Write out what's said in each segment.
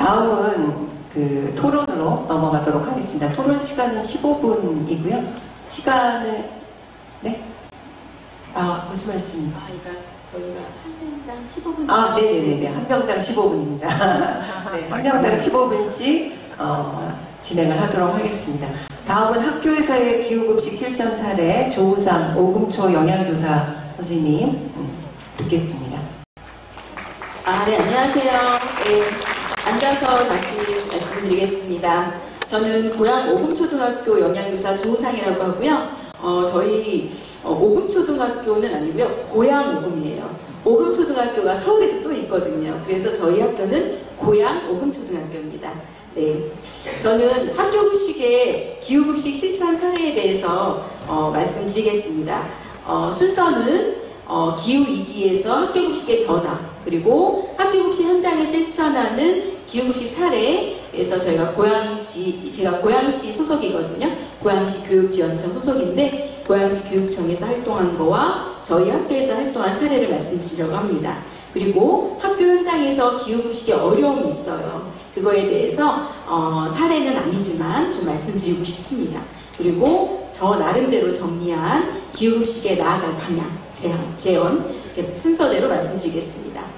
다음은 그 토론으로 넘어가도록 하겠습니다. 토론 시간은 15분이고요. 시간을 네? 아 무슨 말씀인지? 저희가 한 명당 15분. 아 네네네 한 명당 15분입니다. 네, 한 명당 15분씩 진행을 하도록 하겠습니다. 다음은 학교에서의 기후급식 실천 사례 조우상 오금초 영양교사 선생님 듣겠습니다. 네, 안녕하세요. 네, 앉아서 다시 말씀드리겠습니다. 저는 고양 오금초등학교 영양교사 조우상이라고 하고요. 저희 오금초등학교는 아니고요. 고양 오금이에요. 오금초등학교가 서울에도 또 있거든요. 그래서 저희 학교는 고양 오금초등학교입니다. 네, 저는 학교급식의 기후급식 실천 사례에 대해서 말씀드리겠습니다. 순서는 기후위기에서 학교급식의 변화, 그리고 학교급식 현장에 실천하는 기후급식 사례에서 제가 고양시 소속이거든요. 고양시 교육지원청 소속인데 고양시 교육청에서 활동한 거와 저희 학교에서 활동한 사례를 말씀드리려고 합니다. 그리고 학교 현장에서 기후급식에 어려움이 있어요. 그거에 대해서 사례는 아니지만 좀 말씀드리고 싶습니다. 그리고 저 나름대로 정리한 기후급식에 나아갈 방향, 재현 이렇게 순서대로 말씀드리겠습니다.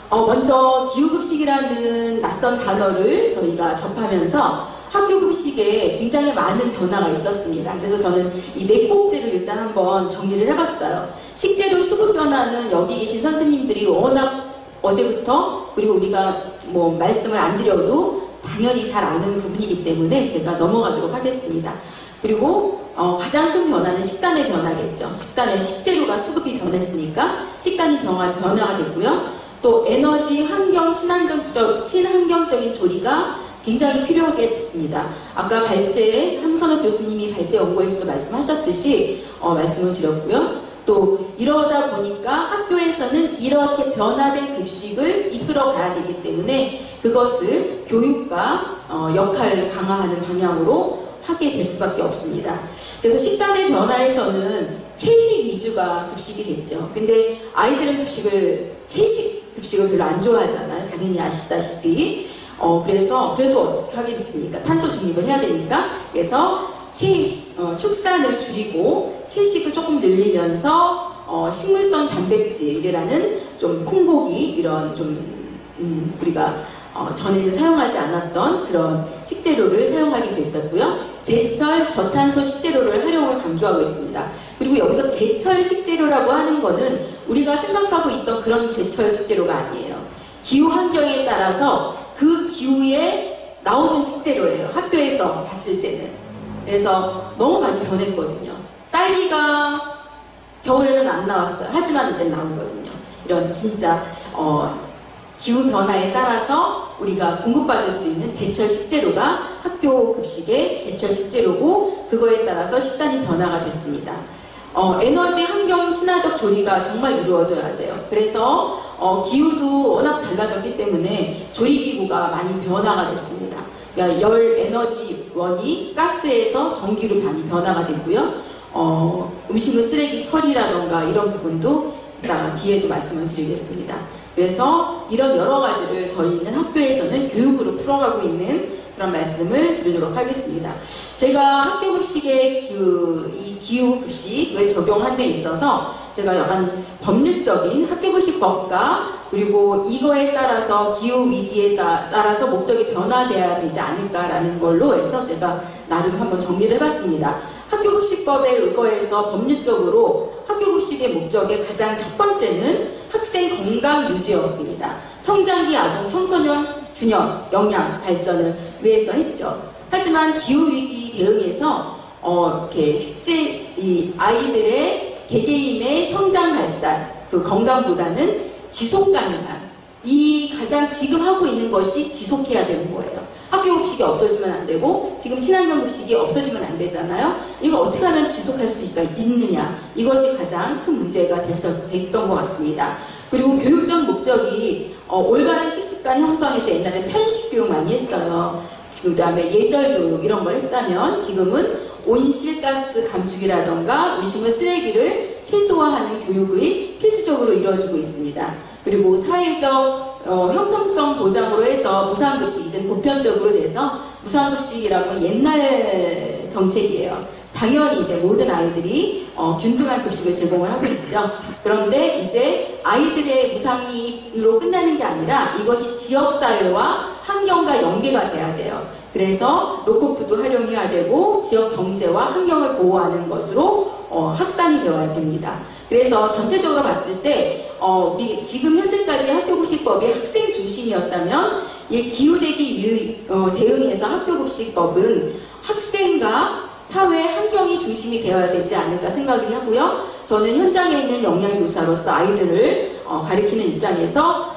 먼저 기후급식이라는 낯선 단어를 저희가 접하면서 학교급식에 굉장히 많은 변화가 있었습니다. 그래서 저는 이 네 꼭지를 일단 한번 정리를 해봤어요. 식재료 수급 변화는 여기 계신 선생님들이 워낙 어제부터 그리고 우리가 뭐 말씀을 안 드려도 당연히 잘 아는 부분이기 때문에 제가 넘어가도록 하겠습니다. 그리고 가장 큰 변화는 식단의 변화겠죠. 식단의 식재료가 수급이 변했으니까 식단이 변화가 됐고요. 또 에너지, 환경, 친환경적인 조리가 굉장히 필요하게 됐습니다. 아까 함선욱 교수님이 발제 연구에서도 말씀하셨듯이 말씀을 드렸고요. 또 이러다 보니까 학교에서는 이렇게 변화된 급식을 이끌어 가야 되기 때문에 그것을 교육과 역할을 강화하는 방향으로 하게 될 수밖에 없습니다. 그래서 식단의 채식 위주가 급식이 됐죠. 근데 아이들은 채식 급식을 별로 안 좋아하잖아요. 당연히 아시다시피. 그래도 어떻게 하겠습니까? 탄소 중립을 해야 되니까. 그래서 축산을 줄이고 채식을 조금 늘리면서 식물성 단백질이라는 좀 콩고기 이런 우리가 전에는 사용하지 않았던 그런 식재료를 사용하게 됐었고요. 제철 저탄소 식재료를 활용을 강조하고 있습니다. 그리고 여기서 제철 식재료라고 하는 거는 우리가 생각하고 있던 그런 제철 식재료가 아니에요. 기후 환경에 따라서 그 기후에 나오는 식재료예요. 학교에서 봤을 때는. 그래서 너무 많이 변했거든요. 딸기가 겨울에는 안 나왔어요. 하지만 이제 나오거든요. 이런 진짜 기후 변화에 따라서 우리가 공급받을 수 있는 제철 식재료가 학교 급식의 제철 식재료고 그거에 따라서 식단이 변화가 됐습니다. 에너지, 환경, 친화적 조리가 정말 이루어져야 돼요. 그래서 기후도 워낙 달라졌기 때문에 조리기구가 많이 변화가 됐습니다. 그러니까 열 에너지원이 가스에서 전기로 많이 변화가 됐고요. 음식물 쓰레기 처리라던가 이런 부분도 이따가 뒤에도 말씀을 드리겠습니다. 그래서 이런 여러 가지를 저희는 학교에서는 교육으로 풀어가고 있는 그런 말씀을 드리도록 하겠습니다. 제가 학교급식의 이 기후급식을 적용한 데 있어서 제가 약간 법률적인 학교급식법과 그리고 이거에 따라서 기후위기에 따라서 목적이 변화돼야 되지 않을까라는 걸로 해서 제가 나름 한번 정리를 해봤습니다. 학교급식법에 의거해서 법률적으로 학교급식의 목적의 가장 첫 번째는 학생 건강 유지였습니다. 성장기 아동, 청소년, 주년, 영양 발전을 위해서 했죠. 하지만 기후위기 대응에서 이 아이들의 개개인의 성장 발달, 그 건강보다는 지속 가능한 가장 지금 하고 있는 것이 지속해야 되는 거예요. 학교급식이 없어지면 안 되고 지금 친환경급식이 없어지면 안 되잖아요. 이거 어떻게 하면 지속할 수 있느냐, 이것이 가장 큰 문제가 됐던 것 같습니다. 그리고 교육적 목적이 올바른 식습관 형성에서 옛날에 편식 교육 많이 했어요. 그 다음에 예절 교육 이런 걸 했다면 지금은 온실가스 감축이라던가 음식물 쓰레기를 최소화하는 교육이 필수적으로 이루어지고 있습니다. 그리고 사회적 형평성 보장으로 해서 무상급식 이제 보편적으로 돼서 무상급식이라고 옛날 정책이에요. 당연히 이제 모든 아이들이 균등한 급식을 제공을 하고 있죠. 그런데 이제 아이들의 무상으로 끝나는 게 아니라 이것이 지역사회와 환경과 연계가 돼야 돼요. 그래서 로컬푸드 활용해야 되고 지역 경제와 환경을 보호하는 것으로 확산이 되어야 됩니다. 그래서 전체적으로 봤을 때 지금 현재까지 학교급식법이 학생 중심이었다면 기후대기 대응에서 학교급식법은 학생과 사회 환경이 중심이 되어야 되지 않을까 생각을 하고요. 저는 현장에 있는 영양교사로서 아이들을 가리키는 입장에서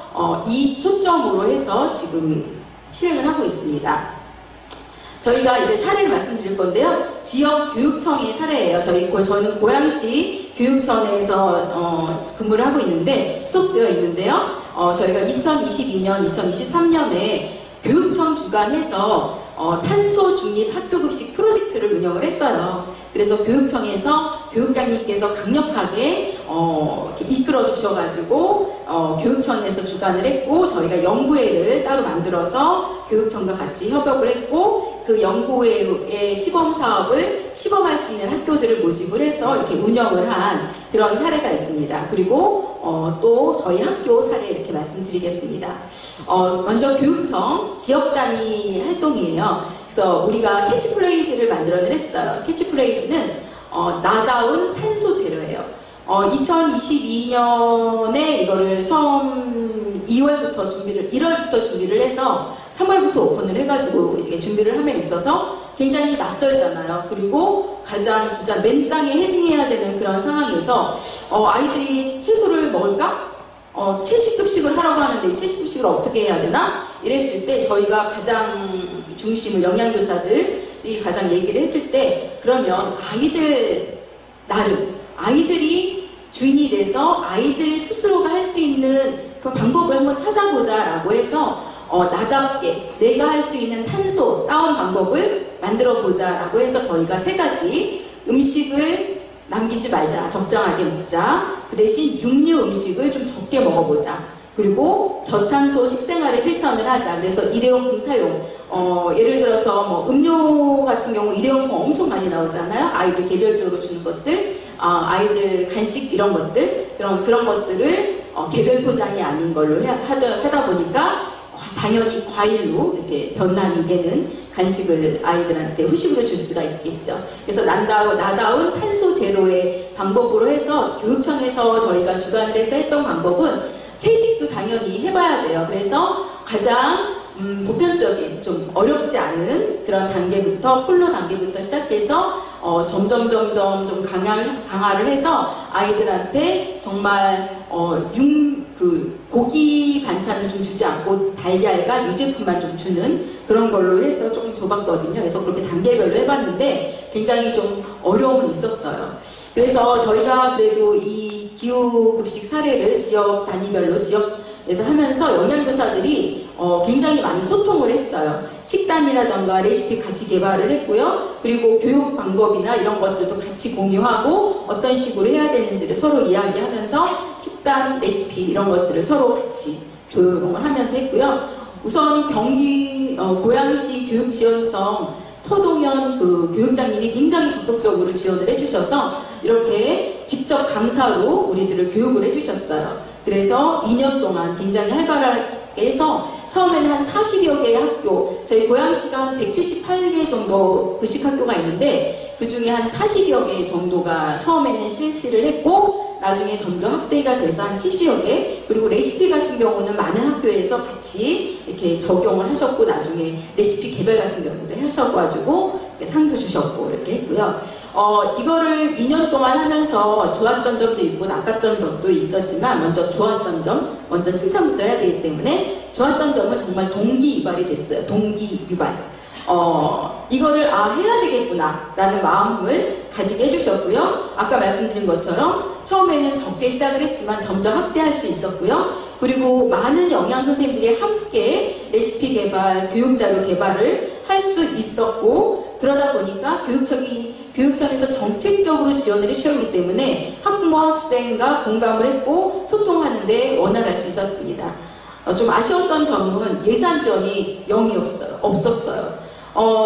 이 초점으로 해서 지금 실행을 하고 있습니다. 저희가 이제 사례를 말씀드릴 건데요. 지역 교육청의 사례예요. 저는 고양시 교육청에서 근무를 하고 있는데 수업되어 있는데요. 저희가 2022년, 2023년에 교육청 주관해서 탄소 중립 학교급식 프로젝트를 운영을 했어요. 그래서 교육청에서 교육장님께서 강력하게 이렇게 이끌어 주셔가지고 교육청에서 주관을 했고 저희가 연구회를 따로 만들어서 교육청과 같이 협업을 했고 그 연구회의 시범 사업을 시범할 수 있는 학교들을 모집을 해서 이렇게 운영을 한 그런 사례가 있습니다. 그리고 또 저희 학교 사례 이렇게 말씀드리겠습니다. 먼저 교육청 지역 단위 활동이에요. 그래서 우리가 캐치프레이즈를 만들어는 했어요. 캐치프레이즈는 나다운 탄소 제로예요. 2022년에 이거를 처음 1월부터 준비를 해서 3월부터 오픈을 해가지고 이게 준비를 함에 있어서 굉장히 낯설잖아요. 그리고 가장 진짜 맨 땅에 헤딩해야 되는 그런 상황에서 아이들이 채소를 먹을까? 채식급식을 하라고 하는데 이 채식급식을 어떻게 해야 되나? 이랬을 때 저희가 가장 중심을 영양교사들이 가장 얘기를 했을 때 그러면 아이들이 주인이 돼서 아이들 스스로가 할 수 있는 그 방법을 한번 찾아보자 라고 해서 나답게 내가 할 수 있는 탄소 다운 방법을 만들어 보자 라고 해서 저희가 3가지 음식을 남기지 말자, 적정하게 먹자, 그 대신 육류 음식을 좀 적게 먹어보자, 그리고 저탄소 식생활을 실천을 하자. 그래서 일회용품 사용, 예를 들어서 뭐 음료 같은 경우 일회용품 엄청 많이 나오잖아요. 아이들 개별적으로 주는 것들, 아이들 간식 이런 것들, 그런 것들을 개별 포장이 아닌 걸로 하다 보니까 당연히 과일로 이렇게 변환이 되는 간식을 아이들한테 후식으로 줄 수가 있겠죠. 그래서 나다운 탄소 제로의 방법으로 해서 교육청에서 저희가 주관을 해서 했던 방법은 채식도 당연히 해봐야 돼요. 그래서 가장 보편적인 좀 어렵지 않은 그런 단계부터 폴로 단계부터 시작해서 점점 좀 강화를 해서 아이들한테 정말 고기 반찬은 좀 주지 않고 달걀과 유제품만 좀 주는 그런 걸로 해서 조금 줘봤거든요. 그래서 그렇게 단계별로 해봤는데 굉장히 좀 어려움은 있었어요. 그래서 저희가 그래도 이 기후급식 사례를 지역 단위별로 지역에서 하면서 영양교사들이 굉장히 많은 소통을 했어요. 식단이라던가 레시피 같이 개발을 했고요. 그리고 교육 방법이나 이런 것들도 같이 공유하고 어떤 식으로 해야 되는지를 서로 이야기하면서 식단, 레시피 이런 것들을 서로 같이 조율을 하면서 했고요. 우선 고양시 교육지원청 서동현 그 교육장님이 굉장히 적극적으로 지원을 해주셔서 이렇게 직접 강사로 우리들을 교육을 해주셨어요. 그래서 2년 동안 굉장히 활발하게 해서 처음에는 한 40여 개의 학교, 저희 고양시가 한 178개 정도 급식학교가 있는데 그 중에 한 40여 개 정도가 처음에는 실시를 했고 나중에 점점 확대가 돼서 한 70여 개, 그리고 레시피 같은 경우는 많은 학교에서 같이 이렇게 적용을 하셨고 나중에 레시피 개발 같은 경우도 하셔가지고 상도 주셨고 이렇게 했고요. 이거를 2년 동안 하면서 좋았던 점도 있고 나빴던 점도 있었지만 먼저 좋았던 점, 먼저 칭찬부터 해야 되기 때문에 좋았던 점은 정말 동기 유발이 됐어요. 동기 유발. 이거를 해야 되겠구나 라는 마음을 가지게 해주셨고요. 아까 말씀드린 것처럼 처음에는 적게 시작을 했지만 점점 확대할 수 있었고요. 그리고 많은 영양 선생님들이 함께 레시피 개발, 교육자료 개발을 할 수 있었고 그러다 보니까 교육청에서 정책적으로 지원을 해주셨기 때문에 학부모 학생과 공감을 했고 소통하는 데 원활할 수 있었습니다. 좀 아쉬웠던 점은 예산 지원이 0이 없었어요.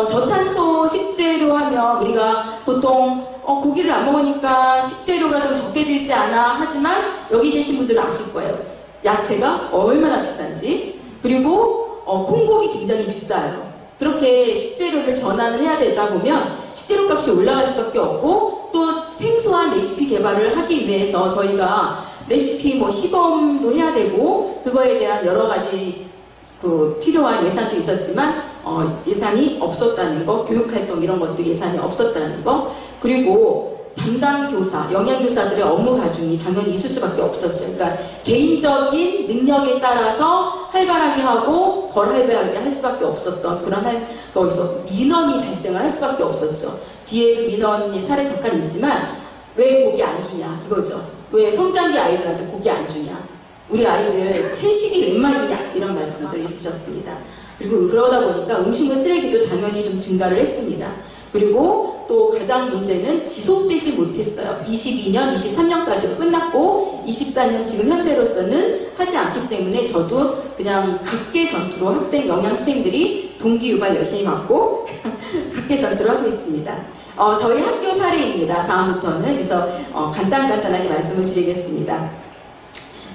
저탄소 식재료 하면 우리가 보통 고기를 안 먹으니까 식재료가 좀 적게 들지 않아 하지만 여기 계신 분들은 아실 거예요. 야채가 얼마나 비싼지, 그리고 콩고기 굉장히 비싸요. 그렇게 식재료를 전환을 해야 되다 보면 식재료 값이 올라갈 수밖에 없고, 또 생소한 레시피 개발을 하기 위해서 저희가 레시피 시범도 해야 되고 그거에 대한 여러 가지 필요한 예산도 있었지만 예산이 없었다는 거, 교육활동 이런 것도 예산이 없었다는 거, 그리고 담당 교사, 영양교사들의 업무 가중이 당연히 있을 수밖에 없었죠. 그러니까 개인적인 능력에 따라서 활발하게 하고 덜 활발하게 할 수밖에 없었던 그런 거기서 민원이 발생을 할 수밖에 없었죠. 뒤에도 민원이 사례 잠깐 있지만 왜 고기 안 주냐 이거죠. 왜 성장기 아이들한테 고기 안 주냐, 우리 아이들 채식이 웬 말이냐 이런 말씀들 있으셨습니다. 그리고 그러다 보니까 음식물 쓰레기도 당연히 좀 증가를 했습니다. 그리고 또 가장 문제는 지속되지 못했어요. 22년, 23년까지로 끝났고 24년 지금 현재로서는 하지 않기 때문에 저도 그냥 각계 전투로 영양생들이 동기유발 열심히 받고 각계 전투를 하고 있습니다. 저희 학교 사례입니다. 다음부터는 그래서 간단하게 말씀을 드리겠습니다.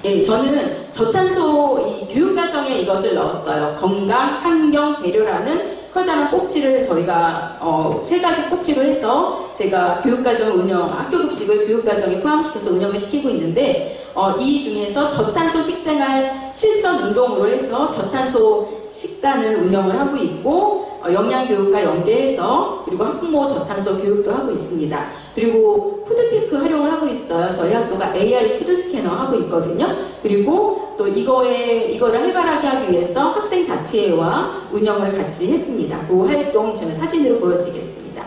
예, 저는 저탄소 교육과정에 이것을 넣었어요. 건강, 환경, 배려라는 커다란 꼭지를 저희가 3가지 꼭지로 해서 제가 교육과정 학교급식을 교육과정에 포함시켜서 운영을 시키고 있는데, 이 중에서 저탄소 식생활 실천 운동으로 해서 저탄소 식단을 운영을 하고 있고, 영양교육과 연계해서 그리고 학부모 저탄소 교육도 하고 있습니다. 그리고 푸드테크 활용을 하고 있어요. 저희 학교가 AI 푸드 스캐너 하고 있거든요. 그리고 또 이거를 활발하게 하기 위해서 학생 자치회와 운영을 같이 했습니다. 그 활동 제가 사진으로 보여드리겠습니다.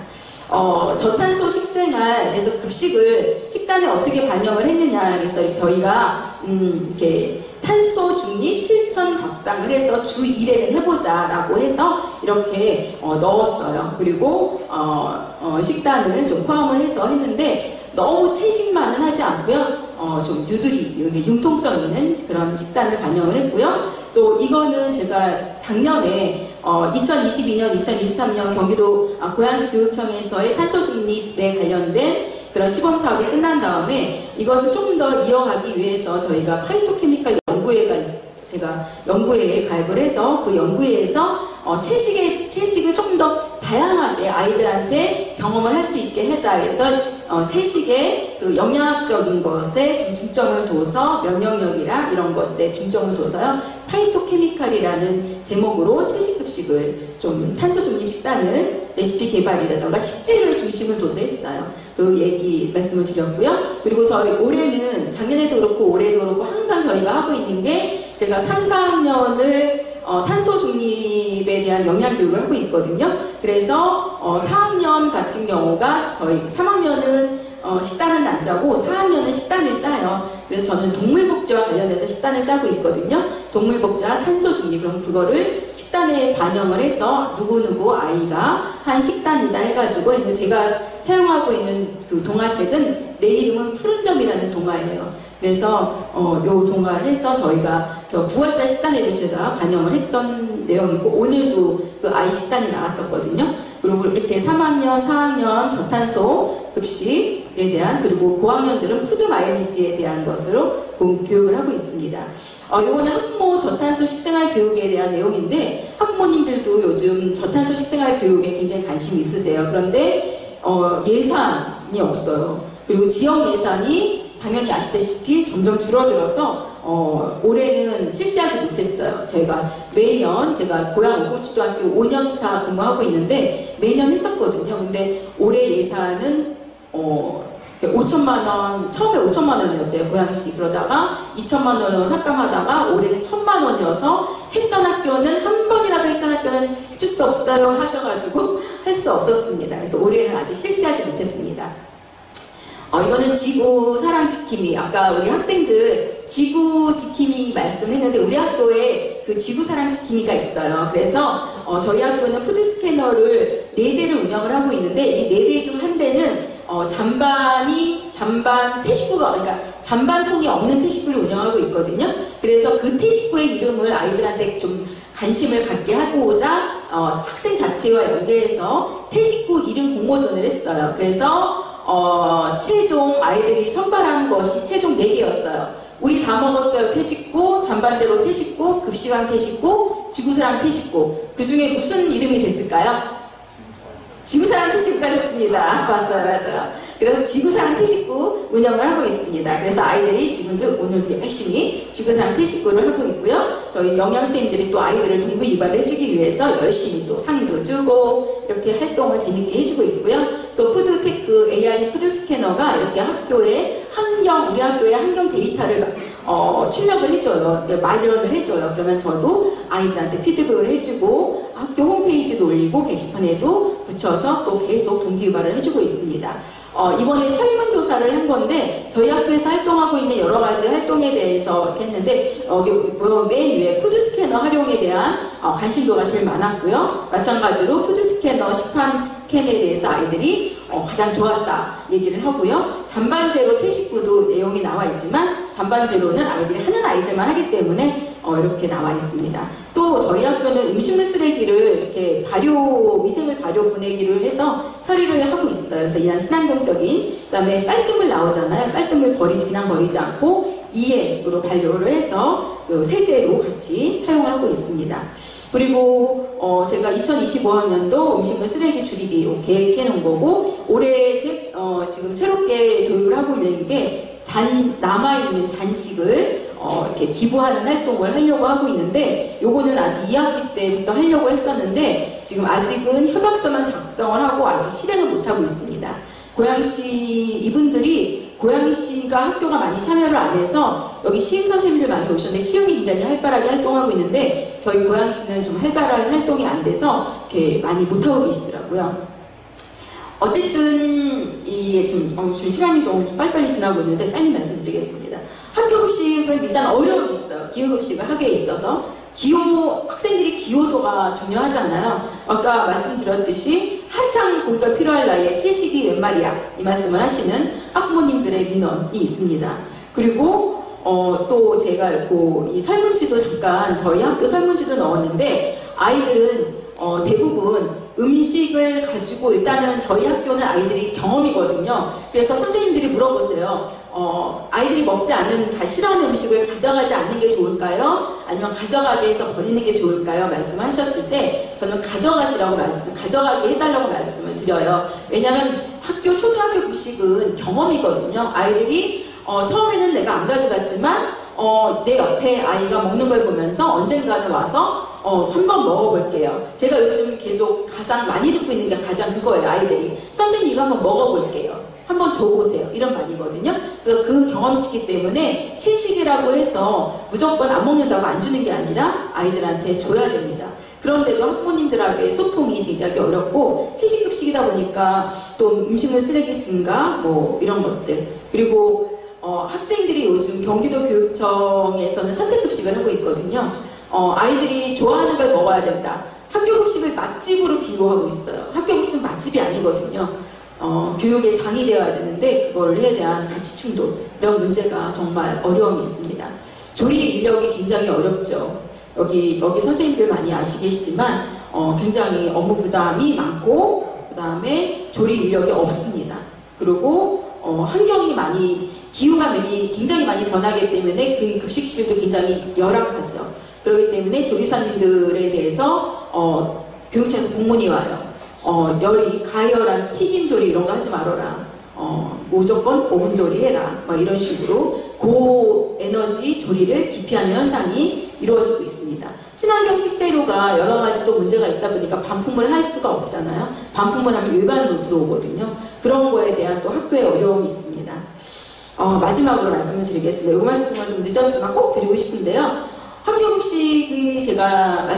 저탄소 식생활에서 급식을 식단에 어떻게 반영을 했느냐 그래서 저희가 이렇게 탄소 중립 실천 밥상을 해서 주 1회는 해보자라고 해서 이렇게 넣었어요. 그리고 식단을 좀 포함을 해서 했는데 너무 채식만은 하지 않고요. 좀 유두리, 융통성 있는 그런 식단을 반영을 했고요. 또 이거는 제가 작년에 2022년, 2023년 경기도 고양시 교육청에서의 탄소 중립에 관련된 그런 시범 사업이 끝난 다음에 이것을 조금 더 이어가기 위해서 저희가 파이토케미칼 연구회가 제가 연구회에 가입을 해서 그 연구회에서 채식을 조금 더 다양하게 아이들한테 경험을 할 수 있게 해서 채식의 그 영양학적인 것에 좀 중점을 둬서 면역력이랑 이런 것에 중점을 둬서요. 파이토케미칼이라는 제목으로 채식급식을 좀 탄소 중립 식단을 레시피 개발이라던가 식재료의 중심을 둬서 했어요. 그 얘기 말씀을 드렸고요. 그리고 저희 올해는 작년에도 그렇고 올해도 그렇고 항상 저희가 하고 있는 게 제가 3, 4학년을 탄소 중립에 대한 영양 교육을 하고 있거든요. 그래서 4학년 같은 경우가 저희 3학년은 식단은 안 짜고 4학년은 식단을 짜요. 그래서 저는 동물복지와 관련해서 식단을 짜고 있거든요. 동물복지와 탄소 중립, 그럼 그거를 식단에 반영을 해서 누구누구 아이가 한 식단이다 해가지고 제가 사용하고 있는 그 동화책은 내 이름은 푸른 점이라는 동화예요. 그래서 요 동화를 해서 저희가 9월달 식단에 제가 반영을 했던 내용이고 오늘도 그 아이 식단이 나왔었거든요. 그리고 이렇게 3학년, 4학년 저탄소 급식에 대한, 그리고 고학년들은 푸드 마일리지에 대한 것으로 교육을 하고 있습니다. 이거는 학부모 저탄소 식생활 교육에 대한 내용인데 학부모님들도 요즘 저탄소 식생활 교육에 굉장히 관심이 있으세요. 그런데 예산이 없어요. 그리고 지역 예산이 당연히 아시다시피 점점 줄어들어서 올해는 실시하지 못했어요. 저희가 매년 제가 고양 오공초등학교 5년차 근무하고 있는데 매년 했었거든요. 근데 올해 예산은 5천만 원, 처음에 5천만 원이었대요. 고양시. 그러다가 2천만 원으로 삭감하다가 올해는 1천만 원이어서 했던 학교는 한 번이라도 했던 학교는 해줄 수 없어요 하셔가지고 할 수 없었습니다. 그래서 올해는 아직 실시하지 못했습니다. 이거는 지구 사랑 지킴이, 아까 우리 학생들 지구 지킴이 말씀했는데 우리 학교에 그 지구 사랑 지킴이가 있어요. 그래서 저희 학교는 푸드 스캐너를 4대를 운영을 하고 있는데 이 4대 중 한 대는 잔반 태식구가, 그러니까 잔반통이 없는 태식구를 운영하고 있거든요. 그래서 그 태식구의 이름을 아이들한테 좀 관심을 갖게 하고자 학생 자체와 연계해서 태식구 이름 공모전을 했어요. 그래서 최종 아이들이 선발한 것이 최종 4개였어요. 우리 다 먹었어요 태식구, 잔반제로 태식구, 급식왕 태식구, 지구사랑 태식구. 그 중에 무슨 이름이 됐을까요? 지구사랑 태식구가 됐습니다. 봤어요, 맞아요. 그래서 지구사랑 태식구 운영을 하고 있습니다. 그래서 아이들이 지금도 오늘도 열심히 지구사랑 태식구를 하고 있고요. 저희 영양선생님들이 또 아이들을 동기유발을 해주기 위해서 열심히 또 상도 주고 이렇게 활동을 재밌게 해주고 있고요. 또 푸드테크 AI 푸드 스캐너가 이렇게 학교에 우리 학교의 환경 데이터를 출력을 해줘요. 마련을 해줘요. 그러면 저도 아이들한테 피드백을 해주고 학교 홈페이지도 올리고 게시판에도 붙여서 또 계속 동기유발을 해주고 있습니다. 이번에 설문조사를 한 건데 저희 학교에서 활동하고 있는 여러 가지 활동에 대해서 이렇게 했는데 여기 맨 위에 푸드스캐너 활용에 대한 관심도가 제일 많았고요. 마찬가지로 푸드스캐너 식판 스캔에 대해서 아이들이 가장 좋았다 얘기를 하고요. 잔반제로 태식구도 내용이 나와 있지만 잔반제로는 아이들이 하는 아이들만 하기 때문에 이렇게 나와 있습니다. 또 저희 학교는 음식물 쓰레기를 이렇게 미생물 발효 분해기를 해서 처리를 하고 있어요. 그래서 이런 친환경적인, 그다음에 쌀뜨물 나오잖아요. 쌀뜨물 그냥 버리지 않고 EM으로 발효를 해서 세제로 같이 사용을 하고 있습니다. 그리고 제가 2025학년도 음식물 쓰레기 줄이기로 계획해 놓은 거고, 올해 지금 새롭게 도입을 하고 있는 게 남아있는 잔식을 이렇게 기부하는 활동을 하려고 하고 있는데, 요거는 아직 2학기 때부터 하려고 했었는데 지금 아직은 협약서만 작성을 하고 아직 실행을 못하고 있습니다. 이분들이 고양시가 학교가 많이 참여를 안 해서 여기 시흥 선생님들 많이 오셨는데 시흥이 굉장히 활발하게 활동하고 있는데 저희 고양시는 좀 활발하게 활동이 안 돼서 이렇게 많이 못하고 계시더라고요. 어쨌든 지금 시간이 너무 빨리빨리 지나고 있는데 빨리 말씀드리겠습니다. 학교급식은 일단 어려움이 있어요. 기호급식을 하기에 있어서 학생들이 기호도가 중요하잖아요. 아까 말씀드렸듯이 한창 고기가 필요할 나이에 채식이 웬 말이야 이 말씀을 하시는 학부모님들의 민원이 있습니다. 그리고 또 제가 이 설문지도 잠깐 저희 학교 설문지도 넣었는데 아이들은 대부분 음식을 가지고 일단은 저희 학교는 아이들이 경험이거든요. 그래서 선생님들이 물어보세요. 아이들이 먹지 않는 싫어하는 음식을 가져가지 않는 게 좋을까요? 아니면 가져가게 해서 버리는 게 좋을까요? 말씀을 하셨을 때 저는 가져가게 해달라고 말씀을 드려요. 왜냐하면 초등학교 급식은 경험이거든요. 아이들이 처음에는 내가 안 가져갔지만 내 옆에 아이가 먹는 걸 보면서 언젠가는 와서 한번 먹어볼게요. 제가 요즘 계속 가장 많이 듣고 있는 게 가장 그거예요. 아이들이 선생님 이거 한번 먹어볼게요. 한번 줘보세요. 이런 말이거든요. 그래서 그 경험치기 때문에 채식이라고 해서 무조건 안 먹는다고 안 주는 게 아니라 아이들한테 줘야 됩니다. 그런데도 학부모님들하고의 소통이 굉장히 어렵고 채식급식이다 보니까 또 음식물 쓰레기 증가 이런 것들, 그리고 학생들이 요즘 경기도 교육청에서는 선택급식을 하고 있거든요. 아이들이 좋아하는 걸 먹어야 된다. 학교급식을 맛집으로 비유하고 있어요. 학교급식은 맛집이 아니거든요. 교육의 장이 되어야 되는데 그거에 대한 가치 충돌, 이런 문제가 정말 어려움이 있습니다. 조리 인력이 굉장히 어렵죠. 여기 선생님들 많이 아시겠지만 굉장히 업무 부담이 많고 그 다음에 조리 인력이 없습니다. 그리고 기후가 굉장히 많이 변하기 때문에 그 급식실도 굉장히 열악하죠. 그렇기 때문에 조리사님들에 대해서 교육청에서 공문이 와요. 가열한 튀김조리 이런 거 하지 말아라. 무조건 오븐 조리해라. 이런 식으로 고에너지 조리를 기피하는 현상이 이루어지고 있습니다. 친환경 식재료가 여러 가지 또 문제가 있다 보니까 반품을 할 수가 없잖아요. 반품을 하면 일반으로 들어오거든요. 그런 거에 대한 또 학교에 어려움이 있습니다. 마지막으로 말씀을 드리겠습니다. 이 말씀은 좀 늦었지만 꼭 드리고 싶은데요. 학교급식이 제가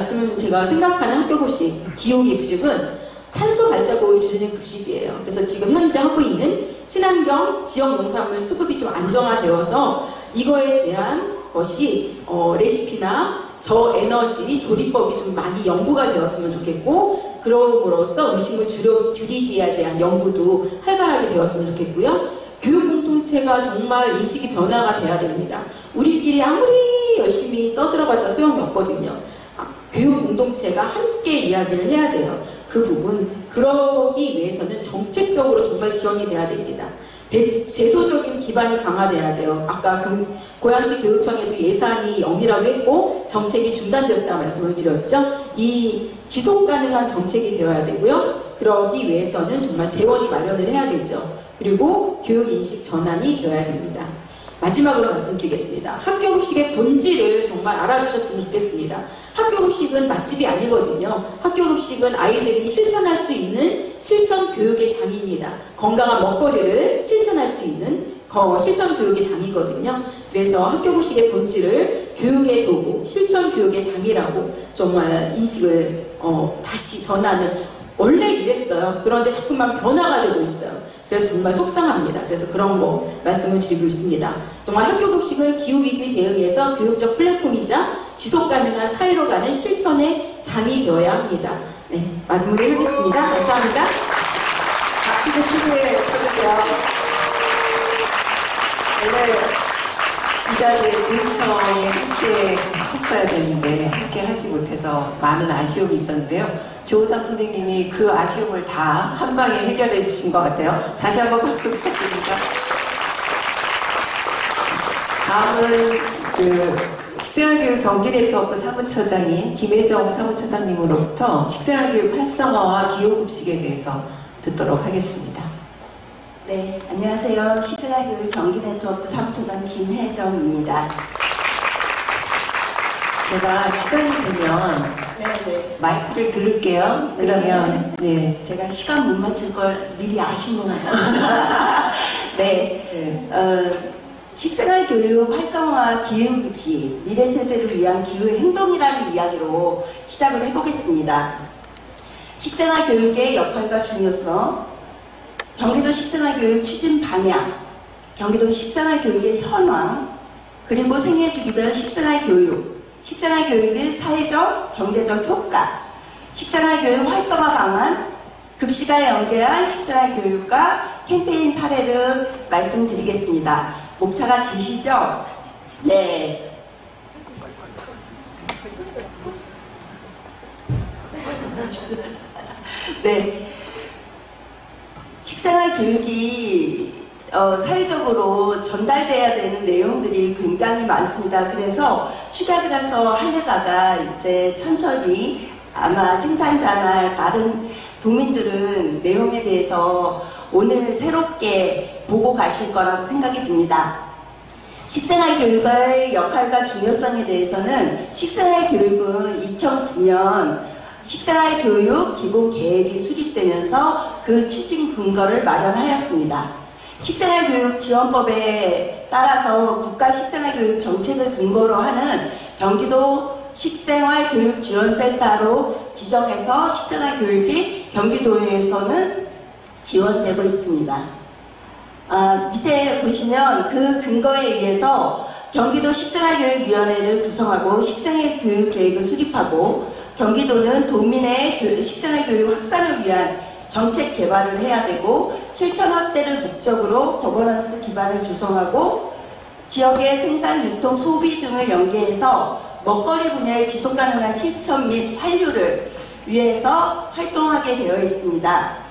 생각하는 학교급식, 기호급식은 탄소 발자국을 줄이는 급식이에요. 그래서 지금 현재 하고 있는 친환경 지역 농산물 수급이 좀 안정화되어서 이거에 대한 것이 레시피나 저에너지 조리법이 좀 많이 연구가 되었으면 좋겠고, 그럼으로써 음식물 줄이기에 대한 연구도 활발하게 되었으면 좋겠고요. 교육 공동체가 정말 인식이 변화가 돼야 됩니다. 우리끼리 아무리 열심히 떠들어봤자 소용이 없거든요. 교육 공동체가 함께 이야기를 해야 돼요. 그 부분, 그러기 위해서는 정책적으로 정말 지원이 돼야 됩니다. 제도적인 기반이 강화돼야 돼요. 아까 고양시 교육청에도 예산이 0이라고 했고 정책이 중단되었다 말씀을 드렸죠. 이 지속 가능한 정책이 되어야 되고요. 그러기 위해서는 정말 재원이 마련을 해야 되죠. 그리고 교육인식 전환이 되어야 됩니다. 마지막으로 말씀드리겠습니다. 학교급식의 본질을 정말 알아주셨으면 좋겠습니다. 학교급식은 맛집이 아니거든요. 학교급식은 아이들이 실천할 수 있는 실천 교육의 장입니다. 건강한 먹거리를 실천할 수 있는 실천 교육의 장이거든요. 그래서 학교급식의 본질을 교육의 도구, 실천 교육의 장이라고 정말 인식을 다시 전하는, 원래 이랬어요. 그런데 자꾸만 변화가 되고 있어요. 그래서 정말 속상합니다. 그래서 그런 거 말씀을 드리고 있습니다. 정말 학교급식은 기후위기 대응에서 교육적 플랫폼이자 지속가능한 사회로 가는 실천의 장이 되어야 합니다. 네, 마무리하겠습니다. 감사합니다. 박수 좀 크게 쳐주세요. 원래 이 자리에 교육청이 함께 했어야 되는데 함께 하지 못해서 많은 아쉬움이 있었는데요. 조우상 선생님이 그 아쉬움을 다 한 방에 해결해 주신 것 같아요. 다시 한번 박수 부탁드립니다. 다음은 식생활교육 경기네트워크 사무처장인 김혜정 사무처장님으로부터 식생활교육 활성화와 기호급식에 대해서 듣도록 하겠습니다. 네, 안녕하세요. 식생활교육 경기네트워크 사무처장 김혜정입니다. 제가 시간이 되면 네네. 마이크를 들을게요. 그러면 네. 제가 시간 못 맞출 걸 미리 아신 것 같습니다. 네. 식생활교육 활성화 기후급식, 미래 세대를 위한 기후의 행동이라는 이야기로 시작을 해보겠습니다. 식생활교육의 역할과 중요성, 경기도 식생활교육 추진 방향, 경기도 식생활교육의 현황, 그리고 생애주기별 식생활교육, 식생활교육의 사회적, 경제적 효과, 식생활교육 활성화 방안, 급식과 연계한 식생활교육과 캠페인 사례를 말씀드리겠습니다. 목차가 기시죠? 네. 네. 식생활교육이 사회적으로 전달돼야 되는 내용들이 굉장히 많습니다. 그래서 축약을 해서 하려다가 이제 천천히 아마 생산자나 다른 도민들은 내용에 대해서 오늘 새롭게 보고 가실 거라고 생각이 듭니다. 식생활교육의 역할과 중요성에 대해서는 식생활교육은 2009년 식생활교육 기본계획이 수립되면서 그 추진 근거를 마련하였습니다. 식생활교육지원법에 따라서 국가식생활교육 정책을 근거로 하는 경기도 식생활교육지원센터로 지정해서 식생활교육이 경기도에서는 지원되고 있습니다. 밑에 보시면 그 근거에 의해서 경기도 식생활교육위원회를 구성하고 식생활교육계획을 수립하고 경기도는 도민의 식생활교육 확산을 위한 정책 개발을 해야 되고 실천 확대를 목적으로 거버넌스 기반을 조성하고 지역의 생산, 유통, 소비 등을 연계해서 먹거리 분야의 지속가능한 실천 및 환류를 위해서 활동하게 되어 있습니다.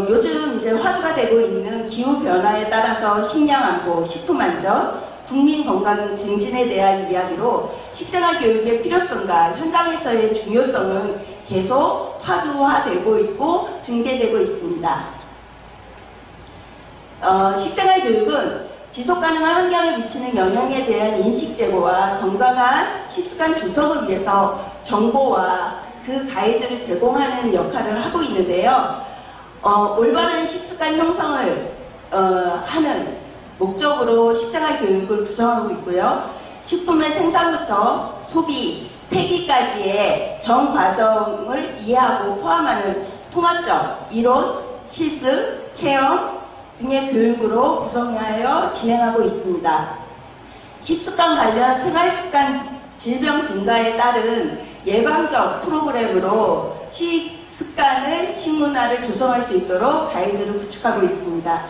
요즘 이제 화두가 되고 있는 기후변화에 따라서 식량안보, 식품안전, 국민건강 증진에 대한 이야기로 식생활교육의 필요성과 현장에서의 중요성은 계속 화두화되고 있고 증대되고 있습니다. 식생활교육은 지속가능한 환경에 미치는 영향에 대한 인식 제고와 건강한 식습관 조성을 위해서 정보와 그 가이드를 제공하는 역할을 하고 있는데요. 올바른 식습관 형성을 하는 목적으로 식생활교육을 구성하고 있고요. 식품의 생산부터 소비, 폐기까지의 전 과정을 이해하고 포함하는 통합적 이론, 실습, 체험 등의 교육으로 구성하여 진행하고 있습니다. 식습관 관련 생활습관 질병 증가에 따른 예방적 프로그램으로 식습관을, 식문화를 조성할 수 있도록 가이드를 구축하고 있습니다.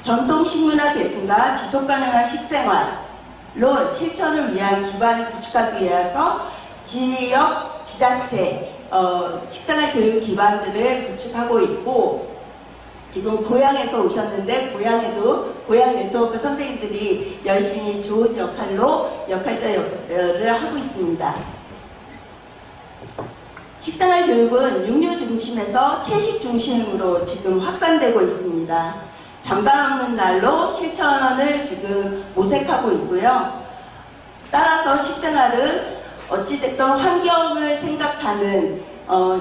전통 식문화 개선과 지속가능한 식생활로 실천을 위한 기반을 구축하기 위해서 지역, 지자체, 식생활 교육 기반들을 구축하고 있고, 지금 고향에서 오셨는데 고향에도 고향 네트워크 선생님들이 열심히 좋은 역할자 역할을 하고 있습니다. 식생활 교육은 육류 중심에서 채식 중심으로 지금 확산되고 있습니다. 잠깐 없는 날로 실천을 지금 모색하고 있고요. 따라서 식생활은 어찌됐든 환경을 생각하는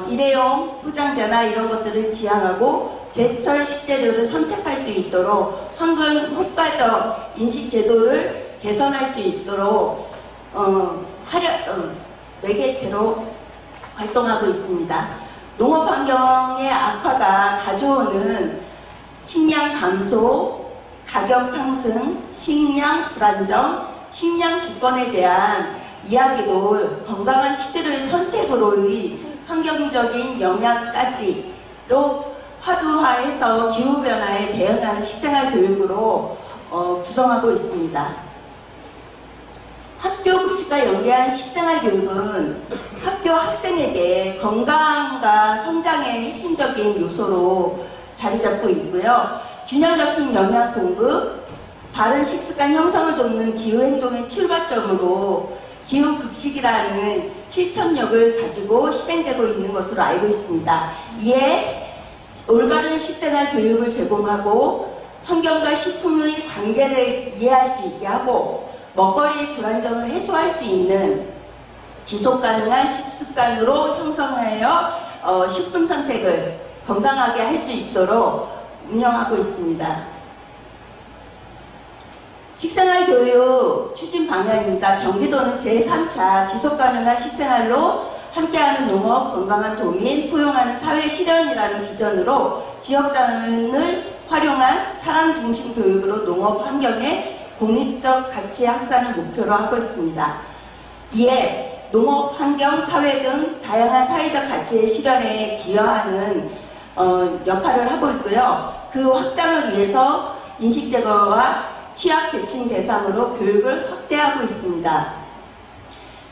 일회용 포장재나 이런 것들을 지향하고 제철 식재료를 선택할 수 있도록 환경 효과적 인식 제도를 개선할 수 있도록 매개체로 활동하고 있습니다. 농업 환경의 악화가 가져오는 식량 감소, 가격 상승, 식량 불안정, 식량 주권에 대한 이야기도 건강한 식재료의 선택으로의 환경적인 영향까지로 화두화해서 기후변화에 대응하는 식생활 교육으로 구성하고 있습니다. 학교 급식과 연계한 식생활 교육은 학교 학생에게 건강과 성장의 핵심적인 요소로 자리 잡고 있고요. 균형 잡힌 영양 공급, 바른 식습관 형성을 돕는 기후행동의 출발점으로 기후급식이라는 실천력을 가지고 실행되고 있는 것으로 알고 있습니다. 이에 올바른 식생활 교육을 제공하고 환경과 식품의 관계를 이해할 수 있게 하고 먹거리 불안정을 해소할 수 있는 지속가능한 식습관으로 형성하여 식품 선택을 건강하게 할 수 있도록 운영하고 있습니다. 식생활 교육 추진 방향입니다. 경기도는 제3차 지속가능한 식생활로 함께하는 농업, 건강한 도민, 포용하는 사회 실현이라는 비전으로 지역자원을 활용한 사람 중심 교육으로 농업 환경의 공익적 가치 확산을 목표로 하고 있습니다. 이에 농업, 환경, 사회 등 다양한 사회적 가치의 실현에 기여하는 역할을 하고 있고요. 그 확장을 위해서 인식 제거와 취약계층 대상으로 교육을 확대하고 있습니다.